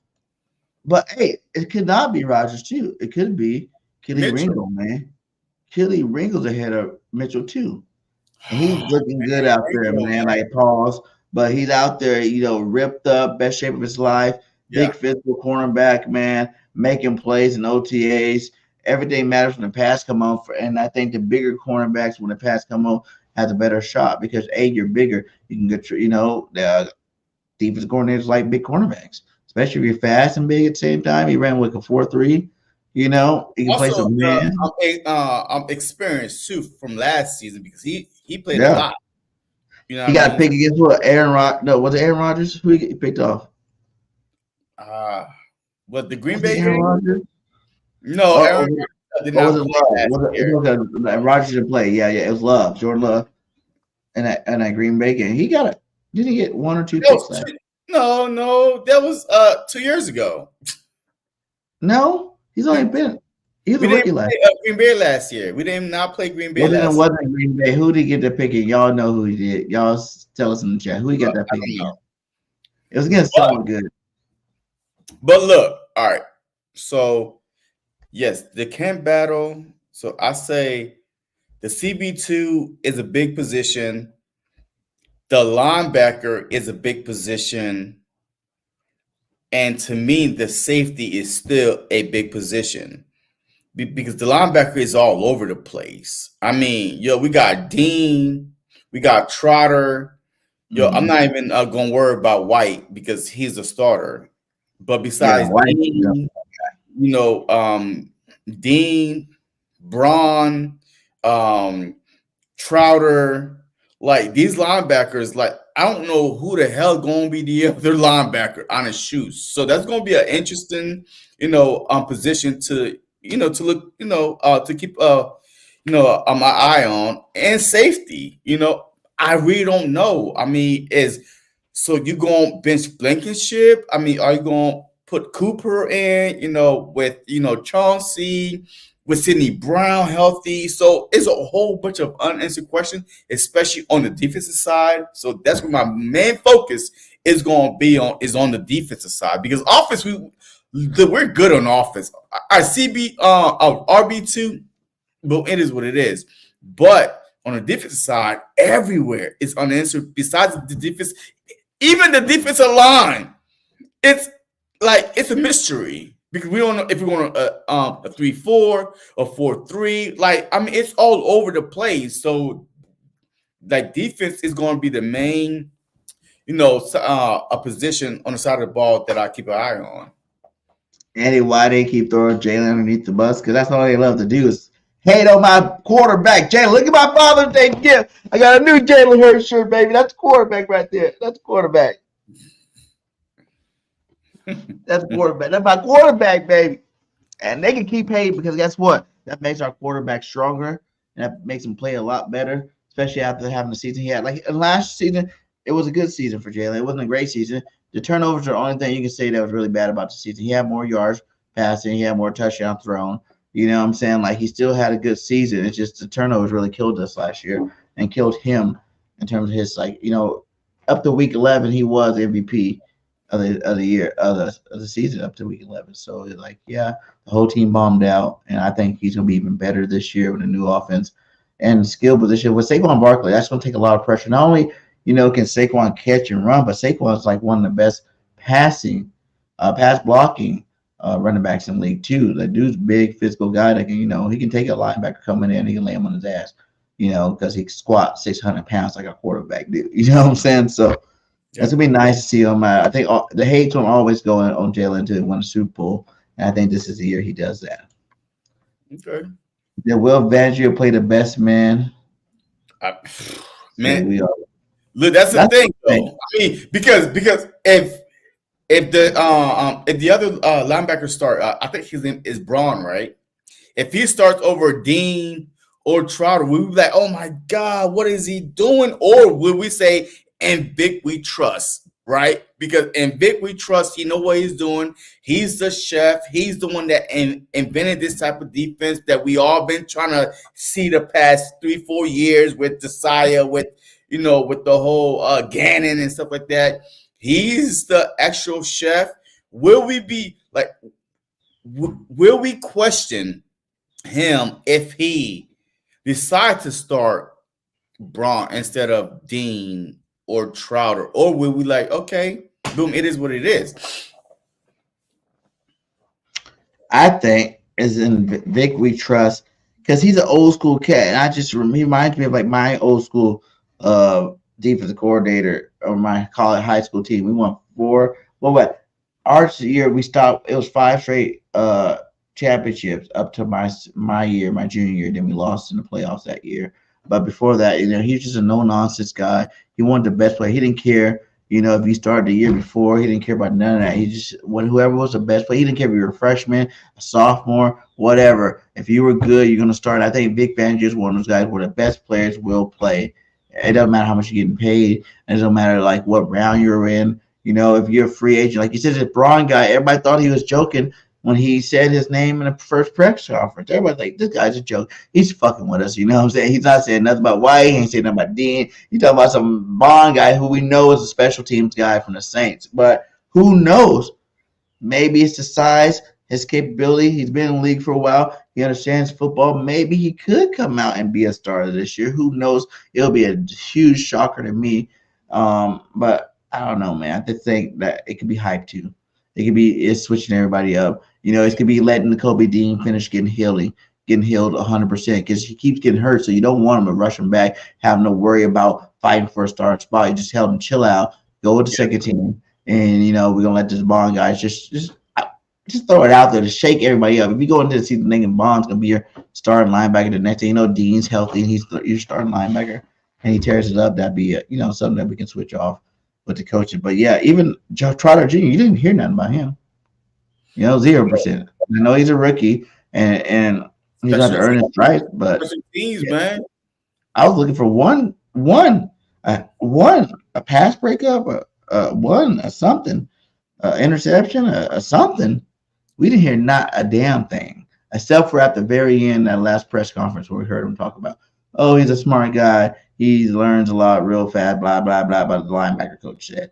but hey, it could not be Rogers too. It could be Kelly Ringo, man. Kelly Ringo's ahead of Mitchell too. And he's looking good out there, man. Like pause, but he's out there, ripped up, best shape of his life, big physical cornerback, man, making plays and OTAs. Everything matters when the pass come on. And I think the bigger cornerbacks, when the pass come on, has a better shot because you're bigger. You can get the defense coordinators like big cornerbacks, especially if you're fast and big at the same time. He ran with a 4.3. He can play some man. I'm experienced too from last season because he played a lot. He got picked against what? Was it Aaron Rodgers? Who he picked off? What, the Green Bay game? Rodgers? No, Aaron did not play. Rodgers didn't play. Yeah, it was Love, Jordan Love, and that Green Bay game. He got it. Did he get 1 or 2 picks? No, that was 2 years ago. No. He's only been. He was a rookie last year. Green Bay last year. We did not play Green Bay. It wasn't Green Bay. Who did he get the pick? Y'all know who he did. Y'all tell us in the chat. Who he got that pick? It was against someone good. But look, all right. So yes, the camp battle. So I say the CB2 is a big position. The linebacker is a big position. And to me, the safety is still a big position because the linebacker is all over the place. I mean, we got Dean, we got Trotter. I'm not even going to worry about White because he's a starter. But besides Dean, Braun, Trotter, like these linebackers, like I don't know who the hell going to be the other linebacker on his shoes. So that's going to be an interesting, position to, to look, to keep, my eye on. And safety, I really don't know. I mean, so you going to bench Blankenship? I mean, are you going to put Cooper in, with, Chauncey, with Sidney Brown healthy? So it's a whole bunch of unanswered questions, especially on the defensive side. So that's where my main focus is going to be on the defensive side because offense, we're good on offense. I CB RB2, but it is what it is. But on the defensive side, everywhere is unanswered. Besides the defense, even the defensive line, it's a mystery. Because we don't know if we're going to a 3-4 or 4-3. Like, I mean, it's all over the place. So, like, defense is going to be the main, a position on the side of the ball that I keep an eye on. Andy, why they keep throwing Jalen underneath the bus? Because that's all they love to do is hate on my quarterback. Jalen, look at my Father's Day gift. I got a new Jalen Hurts shirt, baby. That's quarterback right there. That's quarterback. That's quarterback. That's my quarterback, baby. And they can keep hating because guess what? That makes our quarterback stronger and that makes him play a lot better, especially after having the season he had. Like last season, it was a good season for Jalen. It wasn't a great season. The turnovers are the only thing you can say that was really bad about the season. He had more yards passing, he had more touchdowns thrown. You know what I'm saying? Like he still had a good season. It's just the turnovers really killed us last year and killed him in terms of his up to week 11 he was MVP of the year of the season up to week 11. So it's like the whole team bombed out, and I think he's gonna be even better this year with a new offense and skill position with Saquon Barkley. That's gonna take a lot of pressure. Not only can Saquon catch and run, but Saquon is like one of the best pass blocking running backs in the league too. That dude's big physical guy that can he can take a linebacker coming in, he can lay him on his ass, because he squats 600 pounds like a quarterback dude. You know what I'm saying? So it's gonna be nice to see him. I think the hate's gonna always go on Jalen to win a Super Bowl, and I think this is the year he does that. Okay. Then Will Vangio play the best man. Man, look, that's the thing, though. I mean, because if the other linebacker start, I think his name is Braun, right? If he starts over Dean or Trotter, we would be like, oh my God, what is he doing? Or would we say, and Vic we trust, right? Because in Vic we trust, he know what he's doing. He's the chef. He's the one that invented this type of defense that we all been trying to see the past 3-4 years with Desire, with with the whole Gannon and stuff like that. He's the actual chef. Will we be like, will we question him if he decides to start Braun instead of Dean or Trouter, or will we like, okay, boom, it is what it is? I think is in Vic we trust because he's an old school cat, and he reminds me of like my old school defensive coordinator or my college high school team. We won 4. Our year we stopped. It was 5 straight championships up to my year, my junior year. Then we lost in the playoffs that year. But before that, he was just a no-nonsense guy. He wanted the best player. He didn't care, if you started the year before. He didn't care about none of that. He just whoever was the best player. He didn't care if you were a freshman, a sophomore, whatever. If you were good, you're going to start. I think Vic Fangio is one of those guys where the best players will play. It doesn't matter how much you're getting paid. It doesn't matter like what round you're in. If you're a free agent, like you said, this Braun guy, everybody thought he was joking when he said his name in the first press conference. Everybody's like, this guy's a joke. He's fucking with us. You know what I'm saying? He's not saying nothing about White. He ain't saying nothing about Dean. He's talking about some Bond guy who we know is a special teams guy from the Saints. But who knows? Maybe it's the size, his capability. He's been in the league for a while. He understands football. Maybe he could come out and be a starter this year. Who knows? It'll be a huge shocker to me. But I don't know, man. I think that it could be hype too. It's switching everybody up. It could be letting Kobe Dean finish getting healed 100% because he keeps getting hurt. So you don't want him to rush him back, have no worry about fighting for a starting spot. You just tell him chill out, go with the second team, and we're gonna let this Bond guys just throw it out there to shake everybody up. If you go into the season thinking Bond's gonna be your starting linebacker, the next thing Dean's healthy and he's your starting linebacker, and he tears it up, that'd be something that we can switch off with the coaching. But yeah, even Trotter Jr., you didn't hear nothing about him. 0%. I know he's a rookie and he's got to earn his right, but man. I was looking for one a pass breakup, a something, interception, a something. We didn't hear not a damn thing, except for at the very end, that last press conference where we heard him talk about, oh, he's a smart guy. He learns a lot real fast, blah, blah, blah, blah, the linebacker coach said.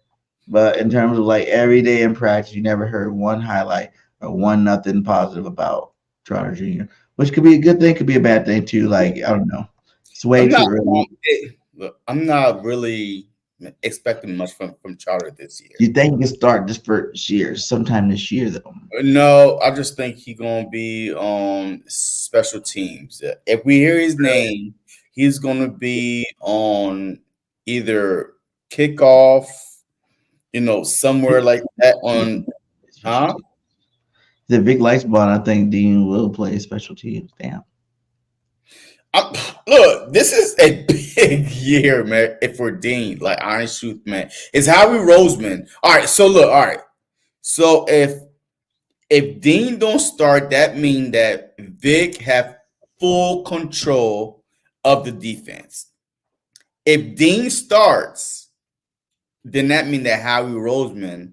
But in terms of like every day in practice, you never heard one highlight or one nothing positive about Trotter Jr., which could be a good thing, could be a bad thing too. Like, I don't know. It's way too early. Look, I'm not really expecting much from Trotter this year. You think he can start this first year, sometime this year, though? No, I just think he's going to be on special teams. If we hear his name, he's going to be on either kickoff, somewhere like that on, The big lights bond, I think Dean will play special teams. Damn. Look, this is a big year, man. If we're Dean, like honest truth, man, it's Howie Roseman. All right, so look, all right. So if Dean don't start, that means that Vic have full control of the defense. If Dean starts, then that means that Howie Roseman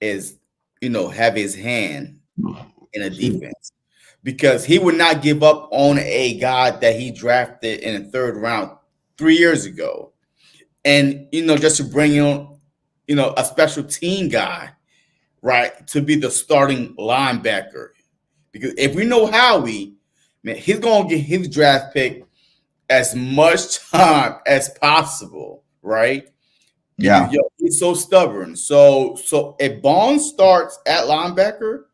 is, have his hand in a defense, because he would not give up on a guy that he drafted in the 3rd round 3 years ago. And, just to bring in, a special team guy, right, to be the starting linebacker. Because if we know Howie, man, he's going to get his draft pick as much time as possible, right? Yeah. He's so stubborn. So if Bond starts at linebacker,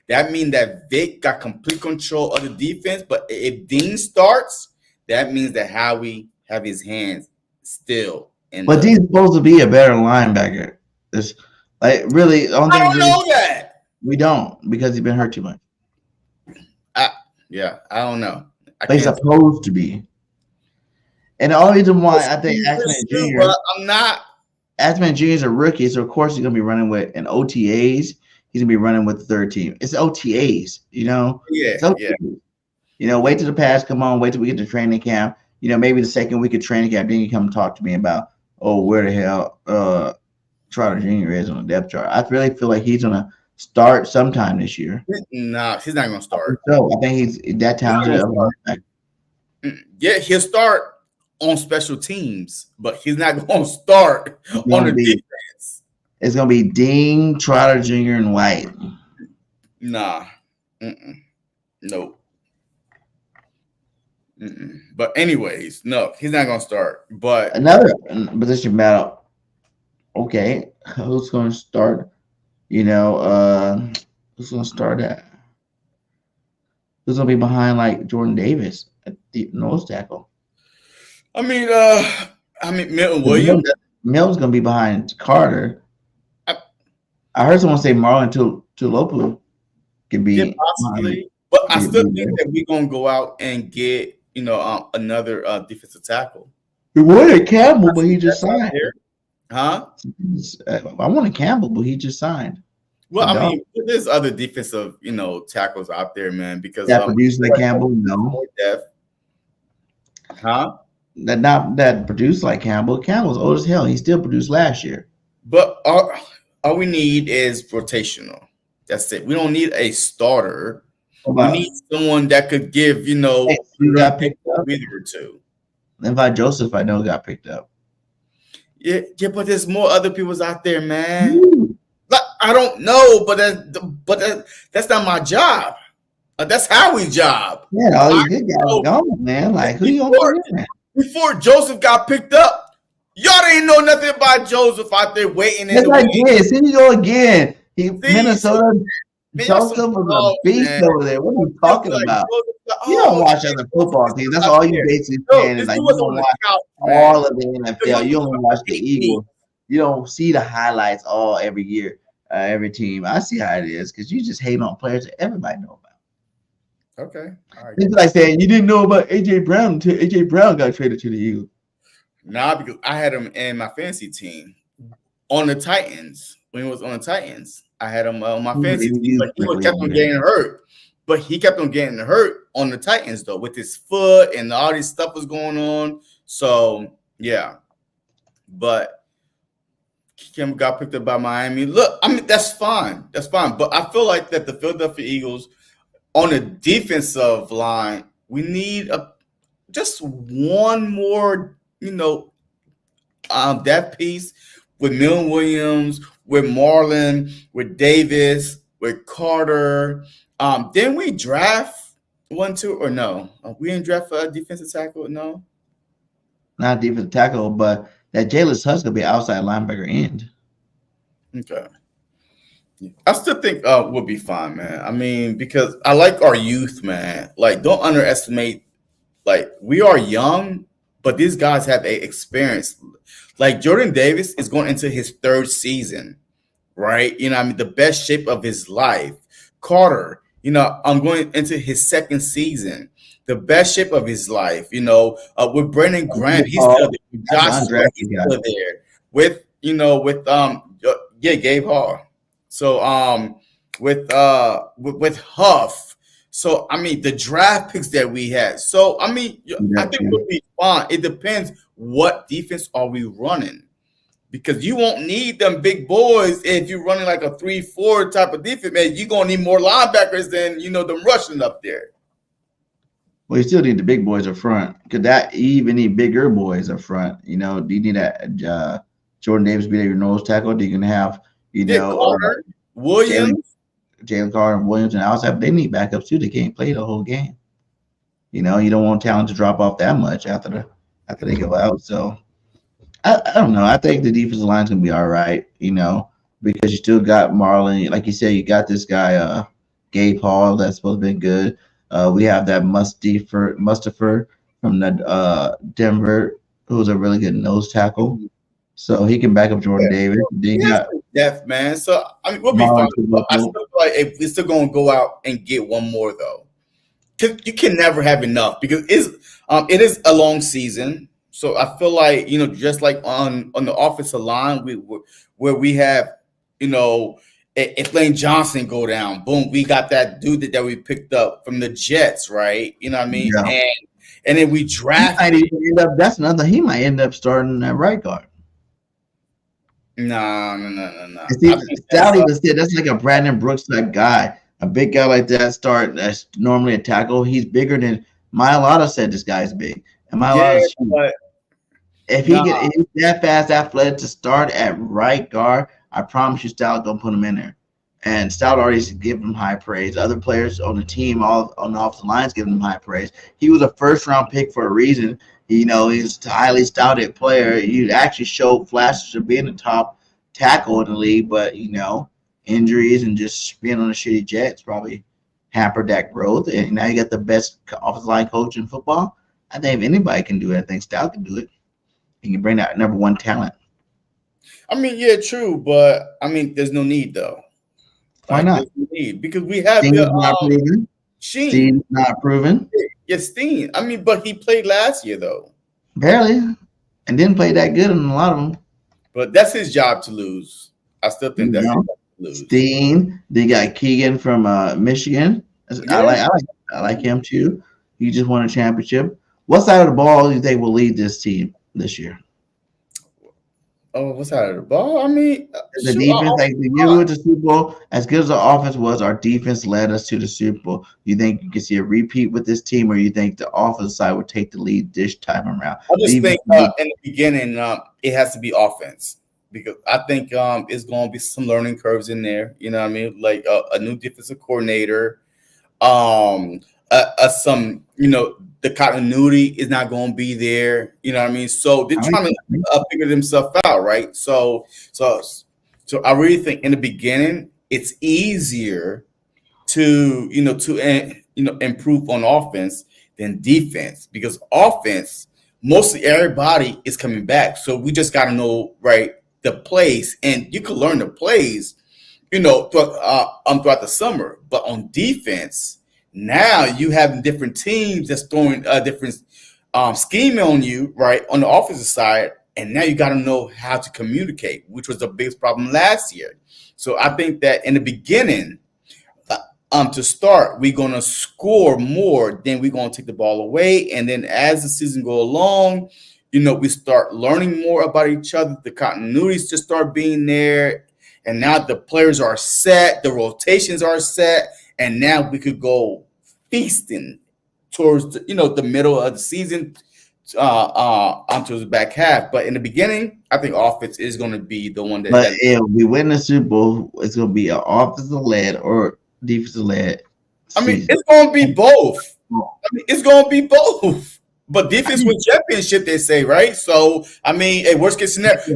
that means that Vic got complete control of the defense. But if Dean starts, that means that Howie have his hands still. But Dean's supposed to be a better linebacker. This, really, I don't know that. We don't, because he's been hurt too much. I don't know. He's supposed to be. And the only reason why I think Axman Jr. But I'm not. Axman Jr. is a rookie, so of course he's gonna be running with an OTAs. He's gonna be running with the 3rd team. It's OTAs, Yeah, yeah. Wait till the pass come on. Wait till we get to training camp. Maybe the 2nd week of training camp, then you come talk to me about, where the hell Trotter Jr. is on the depth chart. I really feel like he's gonna start sometime this year. No, he's not gonna start. So I think he's that talented. Yeah, he'll start on special teams, but he's not going to start on the defense. It's going to be Dean, Trotter Jr., and White. Nah. Nope. But anyways, no, he's not going to start. But another position battle. Okay, who's going to start? Who's going to start at? Who's going to be behind like Jordan Davis at the nose tackle? I mean, Milton Williams. Milton's gonna be behind Carter. I heard someone say Marlon Tulopu can be possibly, but I still think that we're gonna go out and get another defensive tackle. We wanted Campbell, but he just signed. Huh? I wanted Campbell, but he just signed. Well, I mean, there's other defensive tackles out there, man. Because that produced like Campbell, no. Huh? That produced like Campbell. Campbell's old as hell. He still produced last year. But all we need is rotational. That's it. We don't need a starter. We need someone that could give, got picked up. Or two. Levi Joseph, I know, got picked up. Yeah, but there's more other people's out there, man. Like, I don't know, but that's not my job. That's Howie's job. Yeah, all you good guys gone, man. Like, who you gonna do? Before Joseph got picked up, y'all didn't know nothing about Joseph out there waiting. Yes, I did. See you go again. Minnesota Joseph was a beast over there. What are you talking about? You don't watch other football teams. That's all you basically saying is like you don't watch all of the NFL. You only watch the Eagles. You don't see the highlights every year, every team. I see how it is because you just hate on players that everybody know about. Okay. All right. It's like saying you didn't know about AJ Brown until AJ Brown got traded to the Eagles. Nah, because I had him in my fantasy team on the Titans. When he was on the Titans, I had him on my fantasy team, but he kept on getting hurt. But he kept on getting hurt on the Titans though, with his foot and all this stuff was going on. So yeah, but Kim got picked up by Miami. Look, I mean that's fine. But I feel like that the Philadelphia Eagles, on the defensive line, we need just one more, that piece with Milton Williams, with Marlon, with Davis, with Carter. Then we draft 1, 2, or no? We didn't draft a defensive tackle, no? Not defensive tackle, but that Jalen Hurts gonna be outside linebacker end. Okay. I still think we'll be fine, man. I mean, because I like our youth, man. Like, don't underestimate. Like, we are young, but these guys have a experience. Like, Jordan Davis is going into his 3rd season, right? The best shape of his life. Carter, I'm going into his 2nd season. the best shape of his life. With Brandon Graham, he's still there. With Joshua, he's still there. Gabe Hall. So with Huff. So I mean, the draft picks that we had. So I mean, I think we'll be fine. It depends what defense are we running. Because you won't need them big boys if you're running like a 3-4 type of defense, man. You're going to need more linebackers than, them rushing up there. Well, you still need the big boys up front. Because you even need bigger boys up front. Do you need that Jordan Davis be your nose tackle? Do you can have, Carter, Williams? Jalen Carter and Williams and outside. They need backups too. They can't play the whole game. You don't want talent to drop off that much after they go out. So I don't know. I think the defensive line's gonna be all right, because you still got Marlon. Like you said, you got this guy, Gabe Hall, that's supposed to be good. We have that Mustafa from the Denver, who's a really good nose tackle. So he can back up Jordan Davis. Then depth, man. So I mean, we'll be fine. I still feel like we're still gonna go out and get one more though. Cause you can never have enough because it is a long season. So I feel like, just like on the offensive line, where we have, if Lane Johnson go down, boom, we got that dude that we picked up from the Jets, right? You know what I mean? Yeah. And then we draft. That's another. He might end up starting at right guard. No. Stout even said that's like a Brandon Brooks type guy. A big guy like that that's normally a tackle. He's bigger than Mailata said. This guy's big. And if he's that fast, athletic to start at right guard, I promise you, Stout gonna put him in there. And Stout already given him high praise. Other players on the team, all on the offensive lines, giving him high praise. He was a first-round pick for a reason. He's a highly stouted player. He actually showed flashes of being a top tackle in the league, but injuries and just being on a shitty Jets probably hampered that growth. And now you got the best offensive line coach in football. I think if anybody can do it, I think Stout can do it. You can bring that number one talent. I mean, yeah, true, but I mean, there's no need though. Why not? No need, because we have Steen's not proven. Yeah, Steen. I mean, but he played last year though. Barely, and didn't play that good in a lot of them. But that's his job to lose. I still think that's his job to lose. Steen. They got Keegan from Michigan. Yeah. I like him too. He just won a championship. What side of the ball do you think will lead this team this year? Oh, what side of the ball? I mean, the defense. Like the year we went to Super Bowl, as good as the offense was, our defense led us to the Super Bowl. You think you can see a repeat with this team, or you think the offensive side would take the lead this time around? I just think in the beginning, it has to be offense because I think it's going to be some learning curves in there. You know what I mean? Like a new defensive coordinator, the continuity is not going to be there. You know what I mean? So they're trying to figure themselves out, right? So I really think in the beginning it's easier to improve on offense than defense because offense, mostly everybody is coming back. So we just got to know the plays, and you can learn the plays, throughout the summer. But on defense, now you have different teams that's throwing a different scheme on you, right, on the offensive side, and now you got to know how to communicate, which was the biggest problem last year. So I think that in the beginning, to start, we're going to score more, then we're going to take the ball away, and then as the season go along, we start learning more about each other. The continuities just start being there, and now the players are set, the rotations are set. And now we could go feasting towards the middle of the season onto the back half. But in the beginning, I think offense is going to be the one that. But if we win the Super Bowl, it's going to be an offensive led or defensive led. I mean, it's going to be both. It's going to be both. But defense wins championship, they say, right? So I mean, a worst case scenario, if we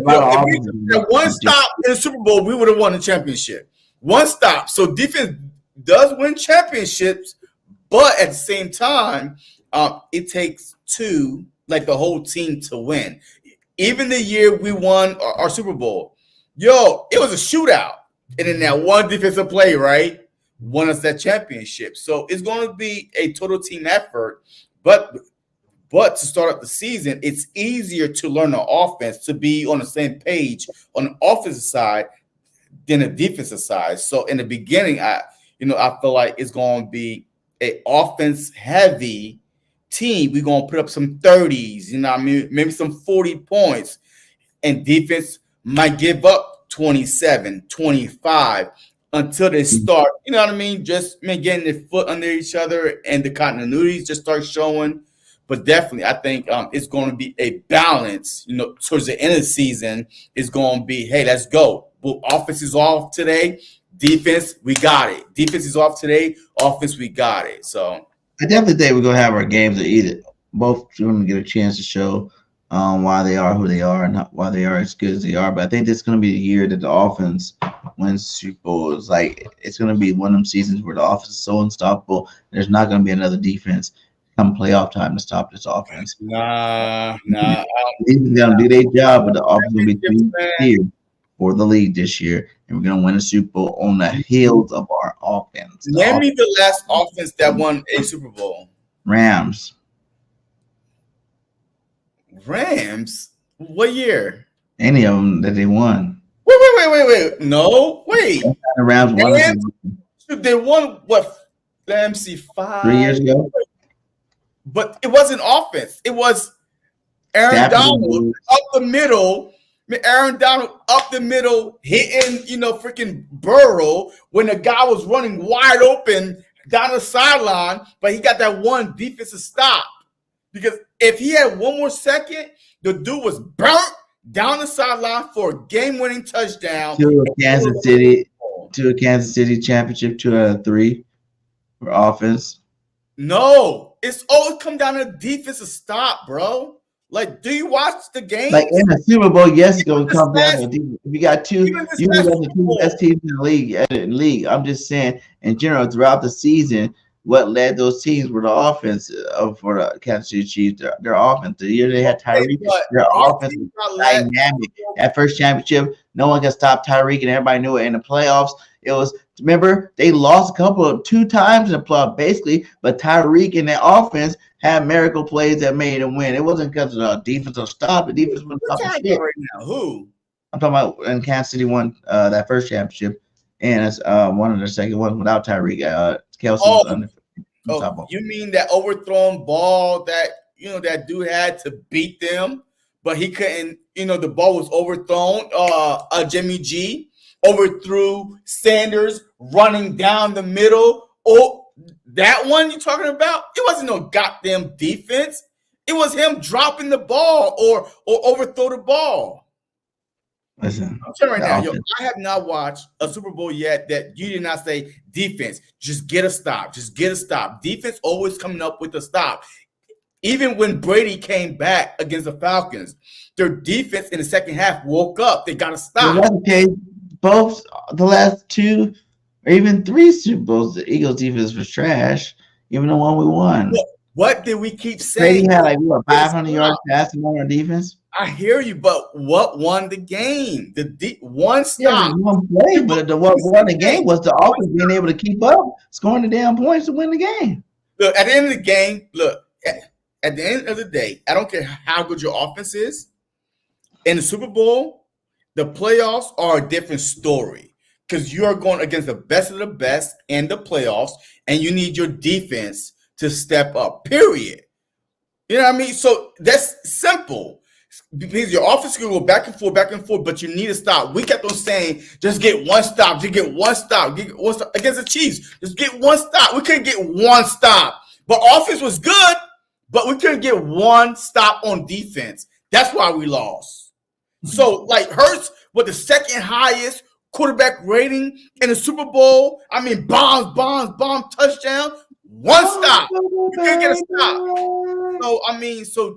had one stop in the Super Bowl, we would have won the championship. One stop. So defense does win championships, but at the same time, it takes two, like the whole team, to win. Even the year we won our Super Bowl, it was a shootout, and then that one defensive play, right? won us that championship. So it's going to be a total team effort. But to start up the season, it's easier to learn the offense, to be on the same page on the offensive side than the defensive side. So in the beginning, I feel like it's going to be an offense heavy team. We're going to put up some 30s, maybe some 40 points, and defense might give up 27, 25 until they start, just getting their foot under each other and the continuities just start showing. But definitely, I think it's going to be a balance, towards the end of the season. It's going to be, hey, let's go. Well, offense is off today. Defense, we got it. Defense is off today. Offense, we got it. So I definitely think we're going to have our games that either both going to get a chance to show why they are who they are and why they are as good as they are. But I think this is going to be the year that the offense wins Super Bowls. Like, it's going to be one of them seasons where the offense is so unstoppable. There's not going to be another defense come playoff time to stop this offense. Nah. They're going to do their job, but the offense will be too here for the league this year, and we're going to win a Super Bowl on the heels of our offense. Name me the last offense that won a Super Bowl. Rams. What year? Any of them that they won. Wait. No, wait. The Rams won. They won what? Let me see, 3 years ago. But it wasn't offense. It was Aaron Donald up the middle. Aaron Donald up the middle, hitting, freaking Burrow when the guy was running wide open down the sideline, but he got that one defensive stop. Because if he had one more second, the dude was burnt down the sideline for a game-winning touchdown. To a Kansas City championship, 2 out of 3 for offense. No, it's always come down to defensive stop, bro. Like, do you watch the game? Like in the Super Bowl, yes, it's going to come down to defense. If you got two, got the 2 best teams in the league. I'm just saying, in general, throughout the season, what led those teams were the offense for the Kansas City Chiefs. Their offense. The year they had Tyreek, their offense was dynamic. That first championship, no one can stop Tyreek, and everybody knew it. In the playoffs, it was. Remember, they lost 2 times in the playoffs, basically, but Tyreek and their offense had miracle plays that made them win. It wasn't because of the defensive stop. The defense was stopping shit. Right now. Who? I'm talking about when Kansas City won that first championship, and it's one of the second ones without Tyreek. Kelsey. You mean that overthrown ball that that dude had to beat them, but he couldn't. The ball was overthrown. Jimmy G overthrew Sanders running down the middle. Oh, that one you talking about? It wasn't no goddamn defense. It was him dropping the ball or overthrow the ball. Listen, I'm telling you right now, I have not watched a Super Bowl yet that you did not say defense. Just get a stop. Just get a stop. Defense always coming up with a stop. Even when Brady came back against the Falcons, their defense in the second half woke up. They got to stop. Okay, both the last 2 or even 3 Super Bowls, the Eagles defense was trash. Even the one we won. What did we keep saying? Brady had 500 yards passing on our defense. I hear you, but what won the game? One stop. Yeah, one play, but what won the game was the offense being able to keep up, scoring the damn points to win the game. Look, at the end of the game, at the end of the day, I don't care how good your offense is. In the Super Bowl, the playoffs are a different story because you are going against the best of the best in the playoffs, and you need your defense to step up, period. You know what I mean? So that's simple. Because your offense can go back and forth, but you need to stop. We kept on saying, just get one stop, just get one stop, against the Chiefs. Just get one stop. We couldn't get one stop. But offense was good, but we couldn't get one stop on defense. That's why we lost. So, Hurts with the second highest quarterback rating in the Super Bowl. I mean, bomb, touchdown, one stop. You couldn't get a stop.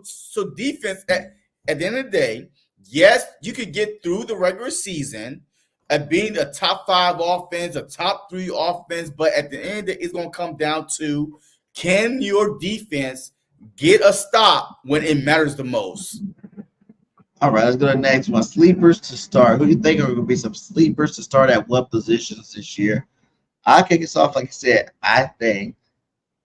So defense at the end of the day, yes, you could get through the regular season at being a top 5 offense, a top 3 offense, but at the end of the day, it's going to come down to, can your defense get a stop when it matters the most? All right, let's go to the next one. Sleepers to start. Who do you think are going to be some sleepers to start at what positions this year? I'll kick us off. Like I said, I think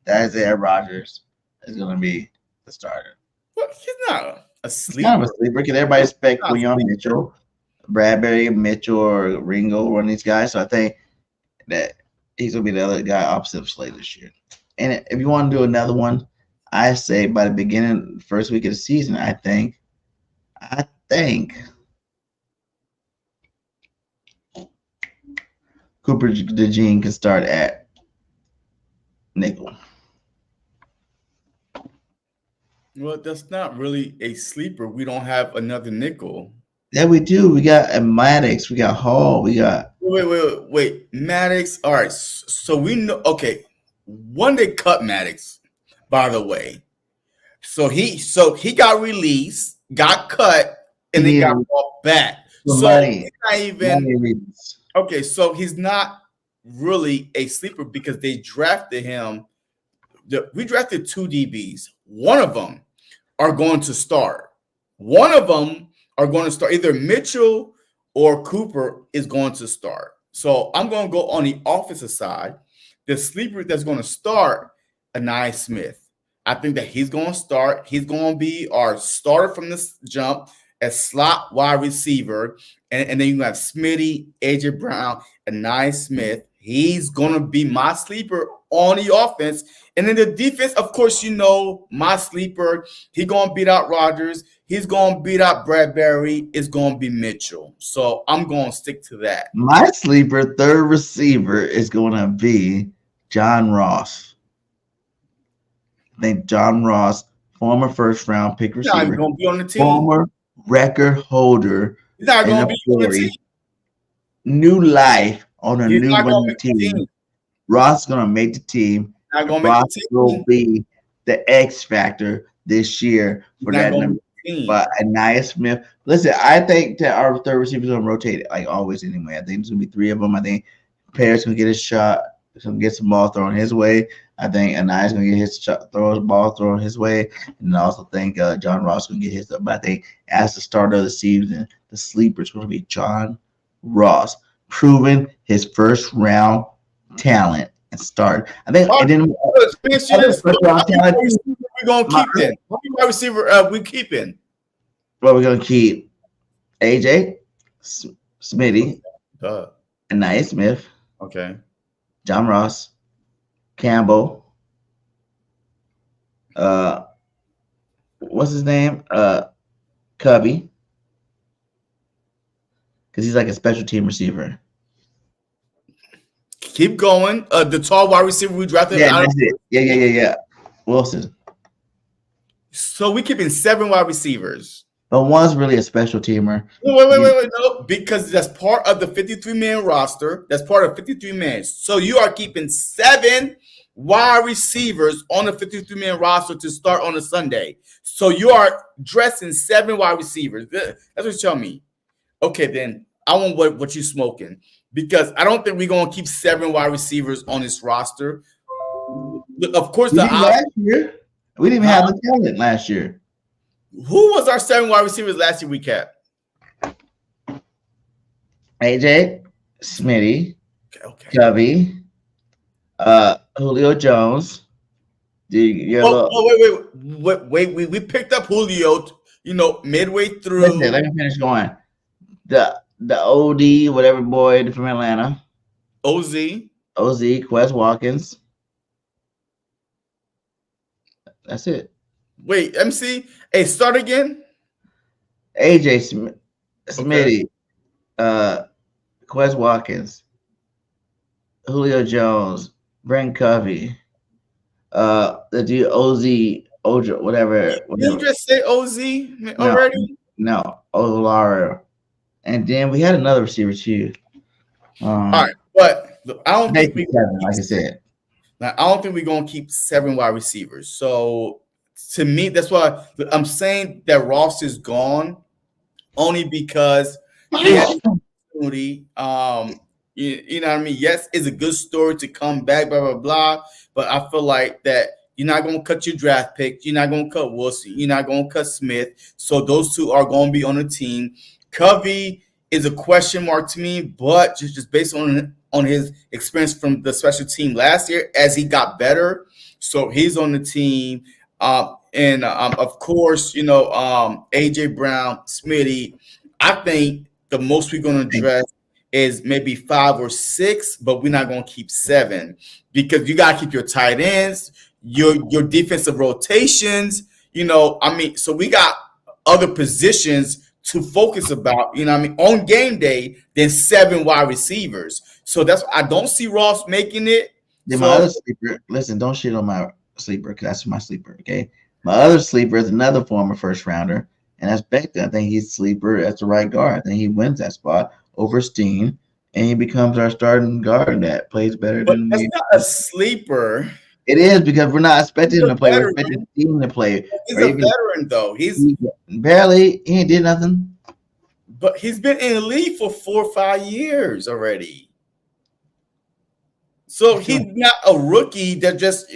that Isaiah Rogers is going to be the starter. Well, he's not a sleeper. He's kind of a sleeper because everybody expects Quinyon Mitchell, Bradbury, Mitchell, or Ringo, one of these guys. So I think that he's going to be the other guy opposite of Slay this year. And if you want to do another one, I say by the beginning, first week of the season, I think Cooper DeJean can start at nickel. Well, that's not really a sleeper. We don't have another nickel. Yeah, we do. We got Maddox. We got Hall. We got. Wait. Maddox. All right. So we know. Okay. When they cut Maddox, by the way, so he got released, got cut, and then got brought back. So he's not even. Okay, so he's not really a sleeper because they drafted him. We drafted 2 DBs. One of them are going to start. One of them are going to start. Either Mitchell or Cooper is going to start. So I'm going to go on the offensive side. The sleeper that's going to start, Anai Smith. I think that he's going to start. He's going to be our starter from this jump as slot wide receiver. And then you have Smitty, AJ Brown, Anai Smith. He's going to be my sleeper on the offense. And then the defense, of course, you know, my sleeper, he's going to beat out Rogers. He's going to beat out Bradbury. It's going to be Mitchell. So I'm going to stick to that. My sleeper third receiver is going to be John Ross. I think John Ross, former first-round pick receiver, he's not going to be on the team. Former record holder. He's not going to be on the team. New life on a new winning team. Ross is going to make the team. Ross will be the X factor this year for that number. But Anai Smith, listen, I think that our third receiver is going to rotate like always anyway. I think there's going to be 3 of them. I think Parrish going to get his shot. He's going to get some ball thrown his way. I think Anai's going to get his shot, ball thrown his way. And I also think John Ross going to get his. But I think as the starter of the season, the sleeper is going to be John Ross, proving his first round talent and start. I think we're going to keep then. What wide receiver we keeping? Well, we're going to keep AJ, Smitty, Anai Smith. Okay. John Ross, Campbell. What's his name? Cubby. Because he's like a special team receiver. Keep going. The tall wide receiver we drafted. Yeah, that's it. Yeah. Wilson. So we keeping 7 wide receivers. But one's really a special teamer. Wait. No, because that's part of the 53-man roster. That's part of 53 men. So you are keeping 7 wide receivers on the 53-man roster to start on a Sunday. So you are dressing 7 wide receivers. That's what you tell me. Okay, then I want what you smoking. Because I don't think we're going to keep 7 wide receivers on this roster. Of course, last year, we didn't even have the talent last year. Who was our 7 wide receivers last year we kept? AJ, Smitty, Cubby, Julio Jones. Wait. We picked up Julio, midway through. Listen, let me finish going. The OD, whatever boy from Atlanta. OZ, Quez Watkins. That's it. Wait, MC. Hey, start again. AJ Smitty, Quez Watkins, Julio Jones, Brent Covey, the dude Ojo, whatever. Did you just say OZ already? No, Olara. And then we had another receiver too. All right, but I don't think like I said. Now, I don't think we're going to keep 7 wide receivers. So, to me, that's why I'm saying that Ross is gone only because he has opportunity. You know what I mean? Yes, it's a good story to come back, blah, blah, blah. But I feel like that you're not going to cut your draft pick. You're not going to cut Wilson. You're not going to cut Smith. So, those 2 are going to be on the team. Covey is a question mark to me, but just based on on his experience from the special team last year as he got better. So he's on the team. And of course, AJ Brown, Smitty. I think the most we're going to address is maybe 5 or 6, but we're not going to keep 7 because you got to keep your tight ends, your defensive rotations. So we got other positions to focus about, on game day than 7 wide receivers. So that's I don't see Ross making it. Then my other sleeper, listen, don't shit on my sleeper because that's my sleeper, okay? My other sleeper is another former first rounder, and that's Becton. I think he's sleeper at the right guard. I think he wins that spot over Steen, and he becomes our starting guard that plays better than that's not a sleeper. It is because we're not expecting him to play. We're expecting Steen to play. He's a veteran, though. He barely. He ain't did nothing. But he's been in the league for 4 or 5 years already. So he's not a rookie that just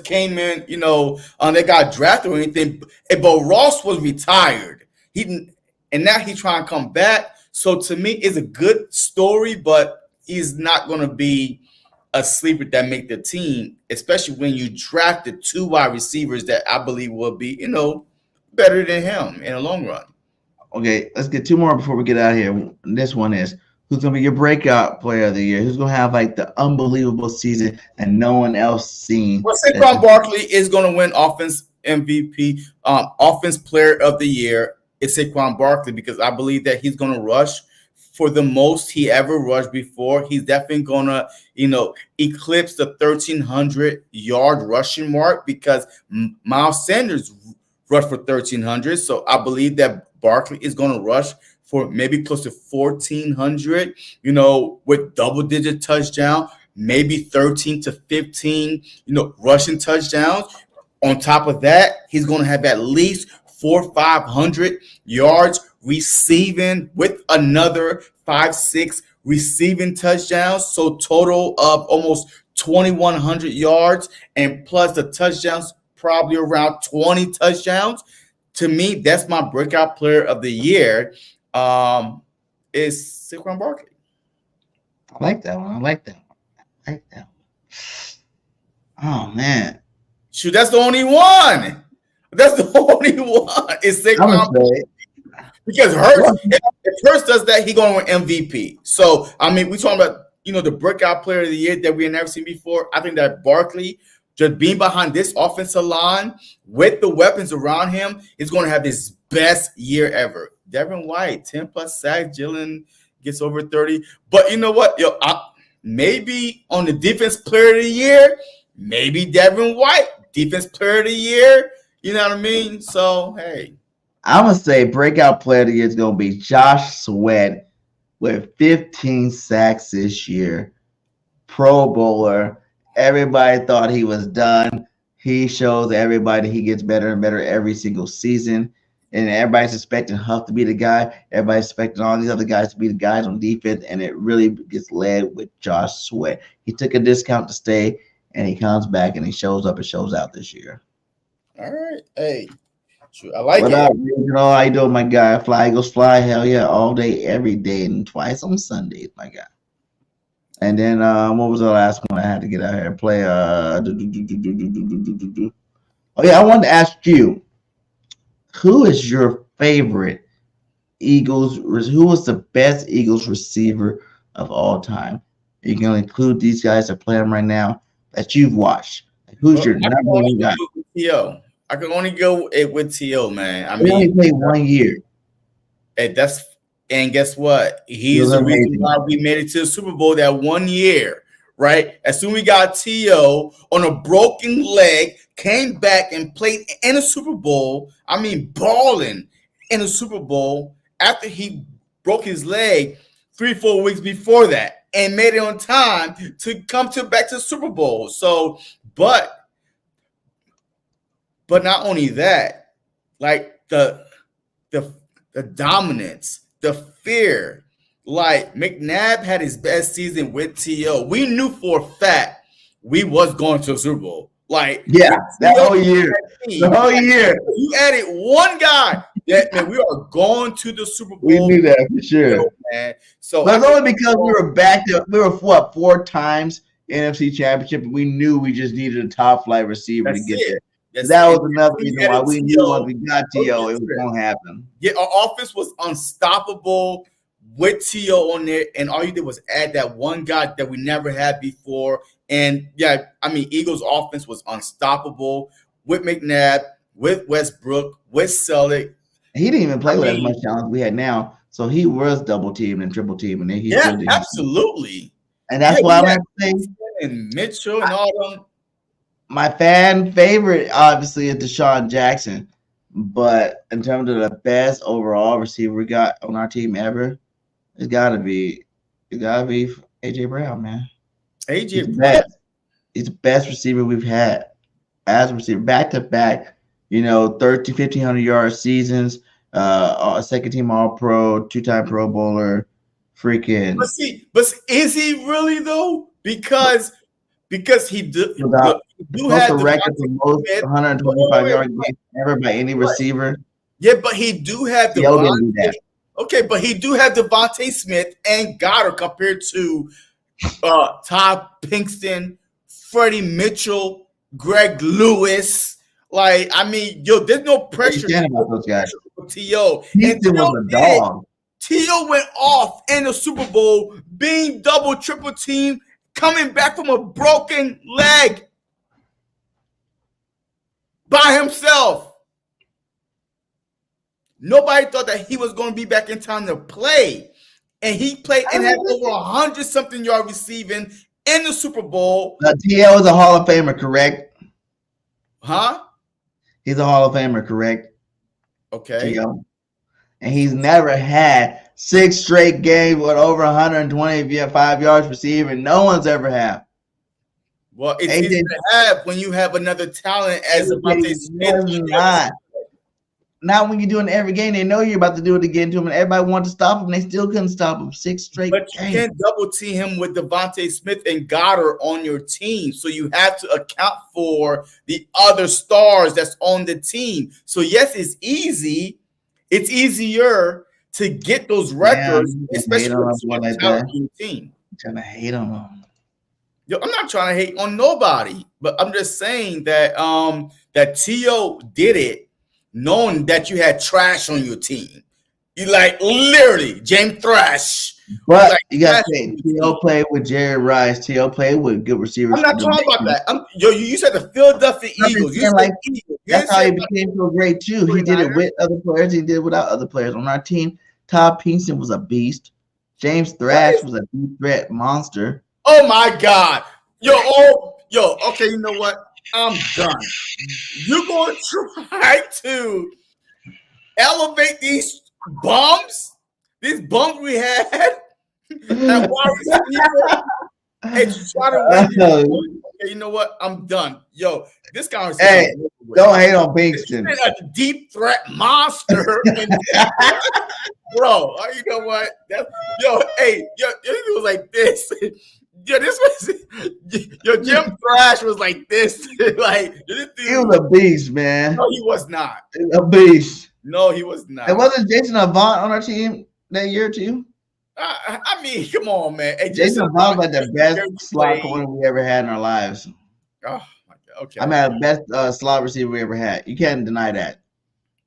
came in, they got drafted or anything. But Ross was retired. And now he's trying to come back. So to me, it's a good story, but he's not going to be a sleeper that make the team, especially when you drafted 2 wide receivers that I believe will be, better than him in the long run. Okay, let's get 2 more before we get out of here. This one is, who's going to be your breakout player of the year? Who's going to have like the unbelievable season that no one else seen? Well, Saquon Barkley is going to win offense MVP, offense player of the year. It's Saquon Barkley because I believe that he's going to rush for the most he ever rushed before. He's definitely going to, eclipse the 1,300-yard rushing mark because Miles Sanders rushed for 1,300. So I believe that Barkley is going to rush for maybe close to 1,400, with double-digit touchdown, maybe 13 to 15, rushing touchdowns. On top of that, he's going to have at least 400 or 500 yards receiving with another 5-6 receiving touchdowns. So total of almost 2,100 yards and plus the touchdowns, probably around 20 touchdowns. To me, that's my breakout player of the year. Is Saquon Barkley. I like that one. Oh man. Shoot, that's the only one. That's the only one. Is Saquon Barkley. Because if Hurts does that, he's going to win MVP. So we talking about the breakout player of the year that we have never seen before. I think that Barkley, just being behind this offensive line with the weapons around him, is going to have his best year ever. Devin White, 10 plus sacks. Jalen gets over 30. But you know what? Maybe on the defense player of the year, maybe Devin White, defense player of the year. You know what I mean? So, hey. I'm going to say breakout player of the year is going to be Josh Sweat with 15 sacks this year. Pro Bowler. Everybody thought he was done. He shows everybody he gets better and better every single season. And everybody's expecting Huff to be the guy. Everybody's expecting all these other guys to be the guys on defense. And it really gets led with Josh Sweat. He took a discount to stay, and he comes back, and he shows up and shows out this year. All right. Hey, I like what it. Up, how you doing, my guy? Fly Eagles Fly. Hell yeah. All day, every day, and twice on Sundays, my guy. And then what was the last one I had to get out here and play? Oh, yeah, I wanted to ask you, who is your favorite Eagles? Who was the best Eagles receiver of all time? You can include these guys that play them right now that you've watched. Who's your number one guy? T.O. I can only go with T.O., man. He only played 1 year. And guess what? He's the reason why we made it to the Super Bowl that 1 year, right? As soon as we got T.O. on a broken leg, came back and played in a Super Bowl. Balling in a Super Bowl after he broke his leg 3-4 weeks before that and made it on time to come back to the Super Bowl. So, but not only that, like the dominance, the fear. Like McNabb had his best season with T.O. We knew for a fact we was going to the Super Bowl. Like that whole year. The whole year. You added one guy. That man, we are going to the Super Bowl. We knew that for sure. Man. So but it's only because we were back to 4 times NFC Championship, and we knew we just needed a top flight receiver to get there. So that was another reason why we knew once we got T.O., it was going to happen. Yeah, our offense was unstoppable with T.O. on there, and all you did was add that one guy that we never had before. And yeah, I mean, Eagles' offense was unstoppable with McNabb, with Westbrook, with Selleck. He didn't even play with as much talent we had now, so he was double teamed and triple teamed, and then he absolutely. And that's why I'm saying and Mitchell and all them. My fan favorite, obviously, is Deshaun Jackson, but in terms of the best overall receiver we got on our team ever, it's gotta be AJ Brown, man. AJ Brown. He's the best receiver we've had as a receiver, back to back. 1,500 yard seasons, a second team All Pro, 2-time Pro Bowler, freaking. But is he really though? Because he do have the record for most 125 yard games ever by any receiver. Yeah, but he do have Devontae. Okay, but he do have Devontae Smith and Goddard compared to Todd Pinkston, Freddie Mitchell, Greg Lewis. Like, I mean, there's no pressure about those guys. T.O. Pinkston was a dog. T.O. went off in the Super Bowl, being double, triple team, coming back from a broken leg by himself. Nobody thought that he was going to be back in time to play. And he played and had over 100-something yard receiving in the Super Bowl. T.O. is a Hall of Famer, correct? Huh? He's a Hall of Famer, correct? Okay. T.O. And he's never had 6 straight games with over 125 yards receiving. No one's ever had. Well, it's easy to have when you have another talent as Devontae Smith. Not when you're doing it every game. They know you're about to do it again to him, and everybody wanted to stop him. They still couldn't stop him. 6 straight games. But you can't double team him with Devontae Smith and Goddard on your team. So you have to account for the other stars that's on the team. So yes, it's easy. It's easier to get those records, especially with like that. Team. I'm trying to hate on them. Yo, I'm not trying to hate on nobody, but I'm just saying that that T.O. did it knowing that you had trash on your team. You like literally James Thrash. But like, you got to say, T.O. played with Jerry Rice. T.O. played with good receivers. I'm not talking about that. You said the Philadelphia Eagles. That's how he became so great too. He did it with other players. He did it without other players. On our team, Todd Pinkston was a beast. James Thrash was a deep threat monster. Oh my God. Okay, you know what? I'm done. You're going to try to elevate these bums we had at wide receiver and try to win. Okay, you know what? I'm done. Yo, this conversation. Hey, don't hate on Pinkston. He's a deep threat monster. Bro, you know what? It was like this. Jim Thrash was like this. Like this dude, he was a beast, man. No, he was not. A beast. No, he was not. It wasn't Jason Avant on our team that year too. I mean, come on, man. Hey, Jason Avant was like the best slot corner we ever had in our lives. Oh my God. Okay. I mean, the best slot receiver we ever had. You can't deny that.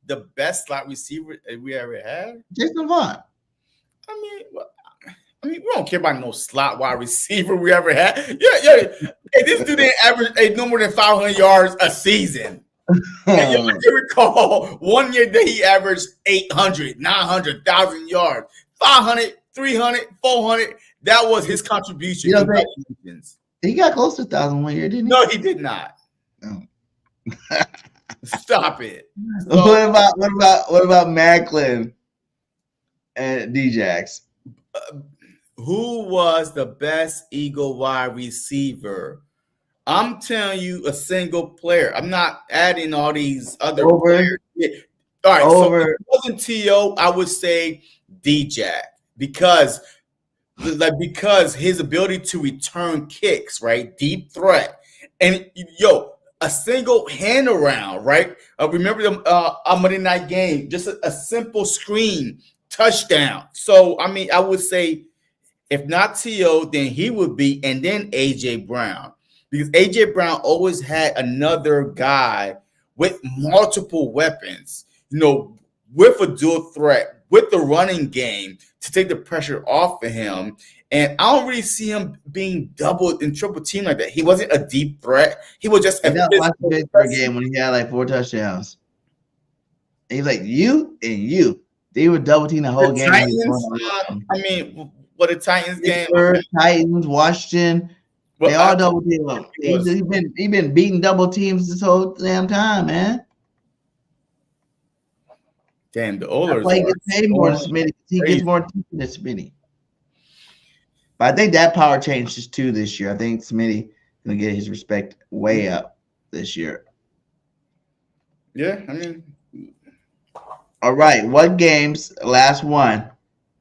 The best slot receiver we ever had? Jason Avant. I mean, we don't care about no slot wide receiver we ever had. Yeah. Hey, this dude didn't average no more than 500 yards a season. And I can recall one year that he averaged 800, 900, 1,000 yards, 500, 300, 400. That was his contribution. He got close to 1,000 one year, didn't he? No, he did not. No. Stop it. So, what about Macklin and Djax? Who was the best Eagle wide receiver? I'm telling you, a single player. I'm not adding all these other players. Yeah. All right, so if it wasn't T.O., I would say Djax because his ability to return kicks, right? Deep threat. And a single hand around, right? Remember the Monday night game, just a simple screen touchdown. So, I mean, I would say if not T.O., then he would be, and then A.J. Brown. Because A.J. Brown always had another guy with multiple weapons, with a dual threat, with the running game to take the pressure off of him. And I don't really see him being doubled and triple team like that. He wasn't a deep threat. He was just a Pittsburgh game when he had like 4 touchdowns. He's like, you and you. They were double team the whole game. Titans, I mean, what the Titans game? Titans, Washington. Well, they all double team up. He's been beating double teams this whole damn time, man. Damn, the Oilers. That's why he gets paid more than Smitty. He gets more attention than Smitty. But I think that power changes too this year. I think Smitty gonna get his respect way up this year. Yeah, I mean. All right, what games? Last one.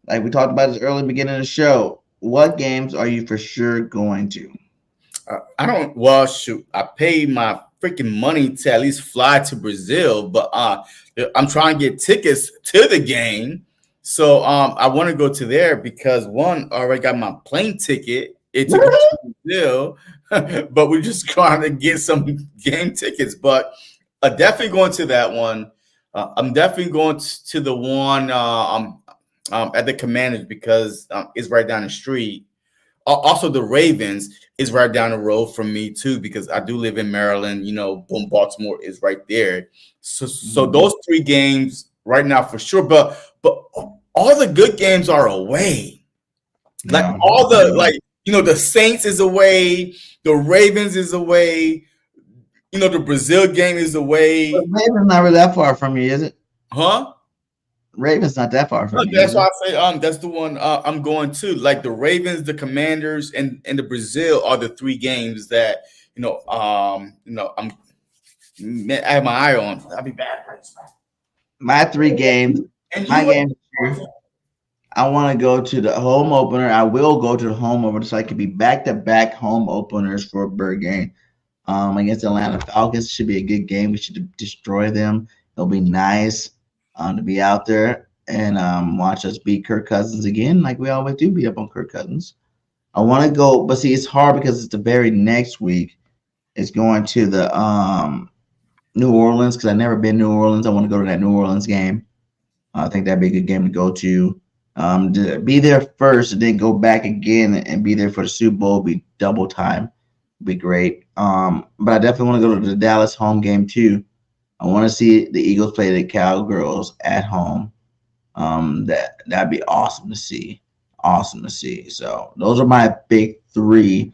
Like we talked about this early beginning of the show. What games are you for sure going to? I don't. Well, shoot, I paid my freaking money to at least fly to Brazil, but I'm trying to get tickets to the game. So I want to go to there because one, I already got my plane ticket. It's to Brazil, but we're just trying to get some game tickets. But definitely going to that one. I'm definitely going to the one at the Commanders because it's right down the street. Also, the Ravens is right down the road from me too because I do live in Maryland. Boom, Baltimore is right there. So those 3 games right now for sure. But all the good games are away. Like all the the Saints is away, the Ravens is away. The Brazil game is away. But Ravens not really that far from you, is it? Huh? Ravens not that far from you. That's why I say that's the one I'm going to. Like the Ravens, the Commanders, and the Brazil are the 3 games that I have my eye on. I'll be back. My 3 games. My game. I want to go to the home opener. I will go to the home opener so I can be back-to-back home openers for a bird game. Against the Atlanta Falcons. Should be a good game. We should destroy them. It'll be nice to be out there and watch us beat Kirk Cousins again, like we always do, beat up on Kirk Cousins. I want to go, but see, it's hard because it's the very next week. It's going to the New Orleans because I've never been to New Orleans. I want to go to that New Orleans game. I think that'd be a good game to go to. Be there first and then go back again and be there for the Super Bowl. Be double time. Be great. But I definitely want to go to the Dallas home game too. I want to see the Eagles play the Cowgirls at home. That'd be awesome to see. Awesome to see. So those are my big 3.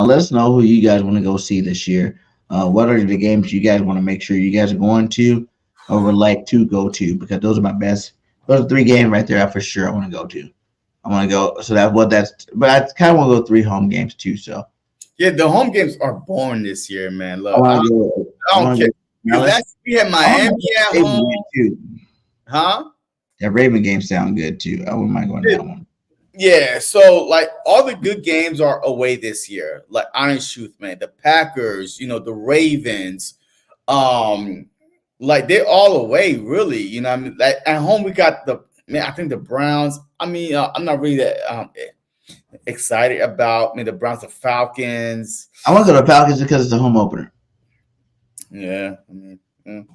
Let us know who you guys want to go see this year. What are the games you guys want to make sure you guys are going to or would like to go to? Because those are my best. Those are 3 games right there for sure I want to go to. I want to go. So but I kind of want to go 3 home games too. So. Yeah, the home games are boring this year, man. Look, I don't care. Last we had Miami at home. Too. Huh? That Raven game sound good too. I wouldn't mind going to that one. Yeah, so like all the good games are away this year. Like honest truth, man. The Packers, the Ravens, like they're all away, really. I mean, like at home we got I think the Browns. I mean, I'm not really that excited about the Browns, the Falcons. I want to go to the Falcons because it's the home opener. Yeah, I mean, it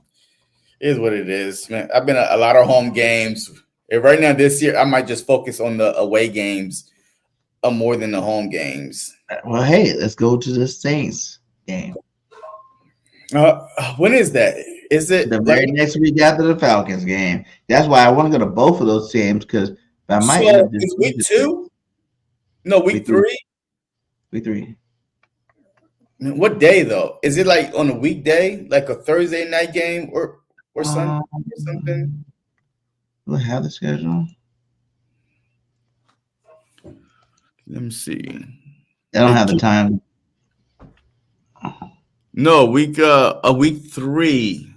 is what it is, man. I've been a lot of home games. And right now, this year, I might just focus on the away games more than the home games. Well, hey, let's go to the Saints game. When is that? Is it the very next week after the Falcons game? That's why I want to go to both of those games because I might. So it's week 2? No, week 3. Week 3. What day though? Is it like on a weekday, like a Thursday night game or Sunday or something? We'll have the schedule. Let me see. I don't have the time. No, week 3.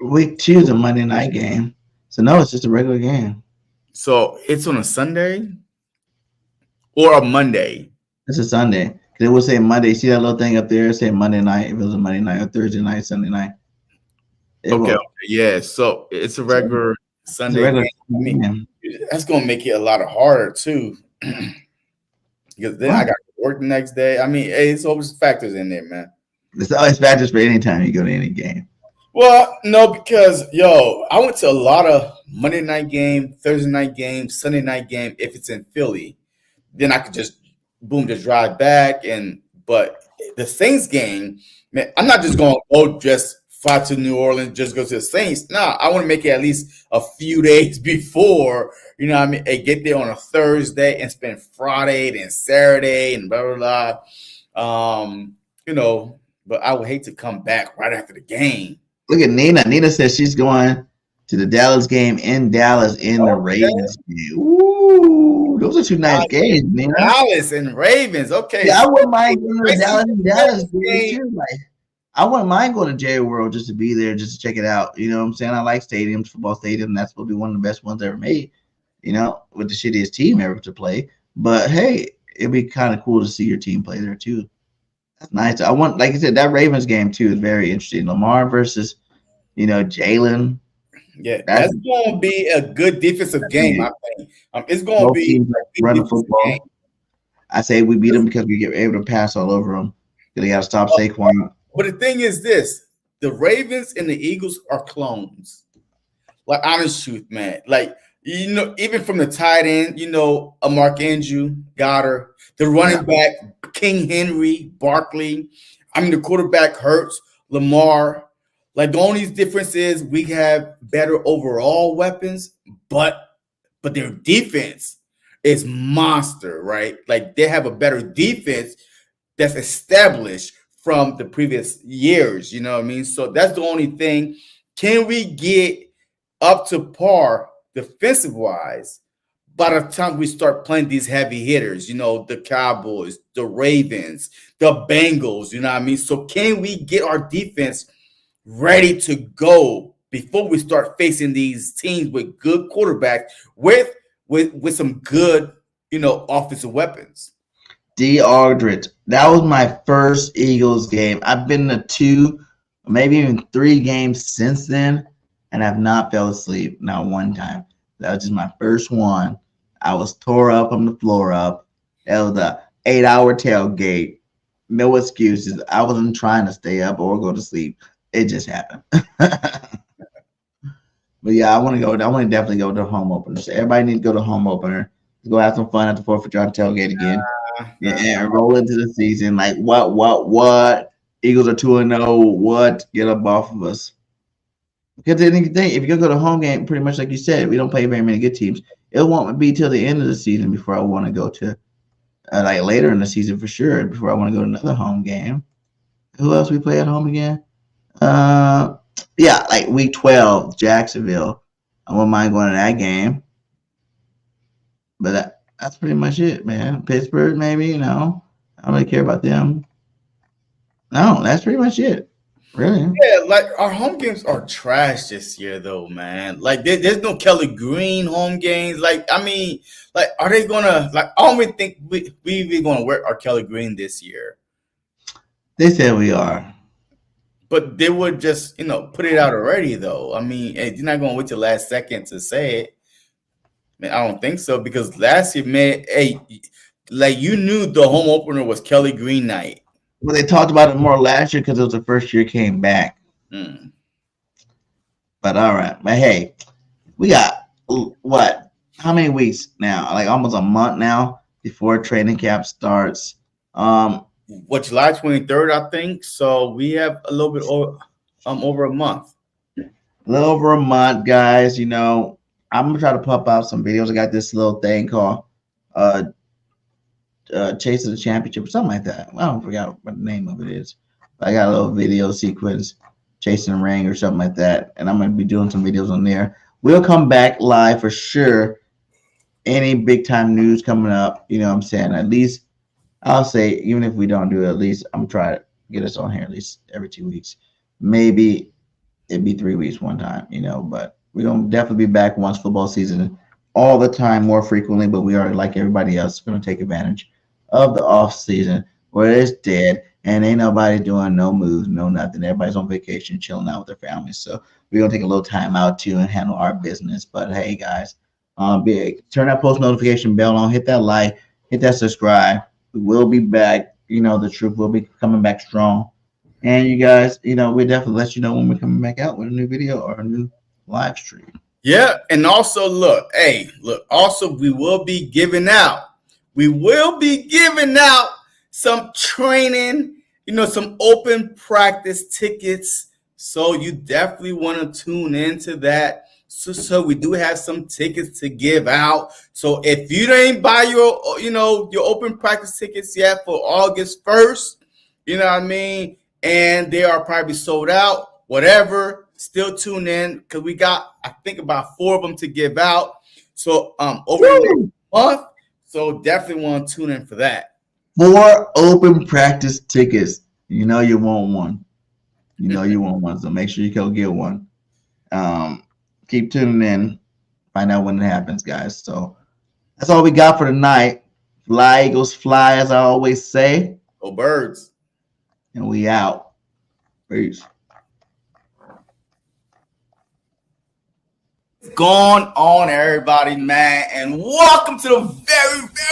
Week 2 is a Monday night game. So no, it's just a regular game. So it's on a Sunday or a Monday. It's a Sunday It will say Monday. See that little thing up there? Say Monday night. If it was a Monday night or Thursday night, Sunday night. Okay. Yeah. So it's a regular Sunday game. I mean, that's gonna make it a lot harder too. Because then I got to work the next day. I mean, hey, it's always factors in there, man. There's always factors for any time you go to any game. Well, no, because I went to a lot of Monday night game, Thursday night game, Sunday night game. If it's in Philly, then I could just drive back. But the Saints game, man, I'm not just going to go just fly to New Orleans, just go to the Saints. No, I want to make it at least a few days before, you know what I mean, and get there on a Thursday and spend Friday and Saturday and blah, blah, blah. But I would hate to come back right after the game. Look at Nina. Nina says she's going to the Dallas game in Dallas in the Ravens game. Ooh, those are two nice games, Nina. Dallas and Ravens. Okay. Yeah, I wouldn't mind going to the Dallas game too. Like, I wouldn't mind going to Jerry World just to be there, just to check it out. You know what I'm saying? I like stadiums, football stadium. That's supposed to be one of the best ones ever made, with the shittiest team ever to play. But hey, it'd be kind of cool to see your team play there too. That's nice. Like I said, that Ravens game too is very interesting. Lamar versus, Jalen. Yeah, that's going to be a good defensive game. I think it's going to be running football. Game. I say we beat them because we get able to pass all over them. They got to stop Saquon. But the thing is this: the Ravens and the Eagles are clones. Like, honest truth, man. Like, even from the tight end, a Mark Andrew, Goddard, the running back, King Henry, Barkley. I mean, the quarterback Hurts, Lamar. Like, the only difference is we have better overall weapons, but their defense is monster, right? Like, they have a better defense that's established from the previous years, you know what I mean? So that's the only thing. Can we get up to par defensive-wise by the time we start playing these heavy hitters, the Cowboys, the Ravens, the Bengals, you know what I mean? So can we get our defense ready to go before we start facing these teams with good quarterbacks with some good, offensive weapons? D. Aldridge. That was my first Eagles game. I've been to 2, maybe even 3 games since then, and I've not fell asleep, not one time. That was just my first one. I was tore up on the floor up. That was a 8-hour tailgate. No excuses. I wasn't trying to stay up or go to sleep. It just happened. But yeah, I want to definitely go to home opener. So everybody needs to go to home opener. Go have some fun at the 4th of July tailgate again. And roll into the season. Like, what? Eagles are 2-0. What? Get up off of us. Because if you're going to go to home game, pretty much like you said, we don't play very many good teams. It won't be till the end of the season before I want to go to, like later in the season for sure, before I want to go to another home game. Who else we play at home again? Like week 12, Jacksonville. I wouldn't mind going to that game. But that's pretty much it, man. Pittsburgh, maybe, I don't really care about them. No, that's pretty much it. Really? Yeah, like our home games are trash this year, though, man. Like there's no Kelly Green home games. Like, I mean, like, are they gonna I don't even think we even gonna wear our Kelly Green this year. They said we are. But they would just, put it out already, though. I mean, you're not gonna wait till last second to say it. Man, I don't think so, because last year, man, you knew the home opener was Kelly Green night. Well, they talked about it more last year because it was the first year came back. But all right. But hey, we got what? How many weeks now? Like almost a month now before training camp starts. July 23rd, I think. So we have a little bit over a month. A little over a month, guys. I'm gonna try to pump out some videos. I got this little thing called Chasing the Championship or something like that. I don't forget what the name of it is. But I got a little video sequence, Chasing the Ring or something like that. And I'm going to be doing some videos on there. We'll come back live for sure. Any big time news coming up, you know what I'm saying? At least I'll say, even if we don't do it, at least I'm trying to get us on here at least every 2 weeks. Maybe it'd be 3 weeks one time, but we're going to definitely be back once football season all the time, more frequently, but we are like everybody else going to take advantage of the off season or it's dead, and ain't nobody doing no moves, no nothing. Everybody's on vacation, chilling out with their families. So we're gonna take a little time out too and handle our business. But hey, guys, turn that post notification bell on, hit that like, hit that subscribe. We will be back. You know, the truth will be coming back strong. And you guys, you know, we'll definitely let you know when we're coming back out with a new video or a new live stream. Yeah, and also look, also we will be giving out. Some training, some open practice tickets. So you definitely want to tune into that. So we do have some tickets to give out. So if you didn't buy your open practice tickets yet for August 1st, you know what I mean, and they are probably sold out, whatever, still tune in because we got, I think, about 4 of them to give out. So over the next month. So definitely want to tune in for that. 4 open practice tickets. You know you want one. So make sure you go get one. Keep tuning in. Find out when it happens, guys. So that's all we got for tonight. Fly, Eagles, fly, as I always say. Go Birds. And we out. Peace. What's going on, everybody, man? And welcome to the very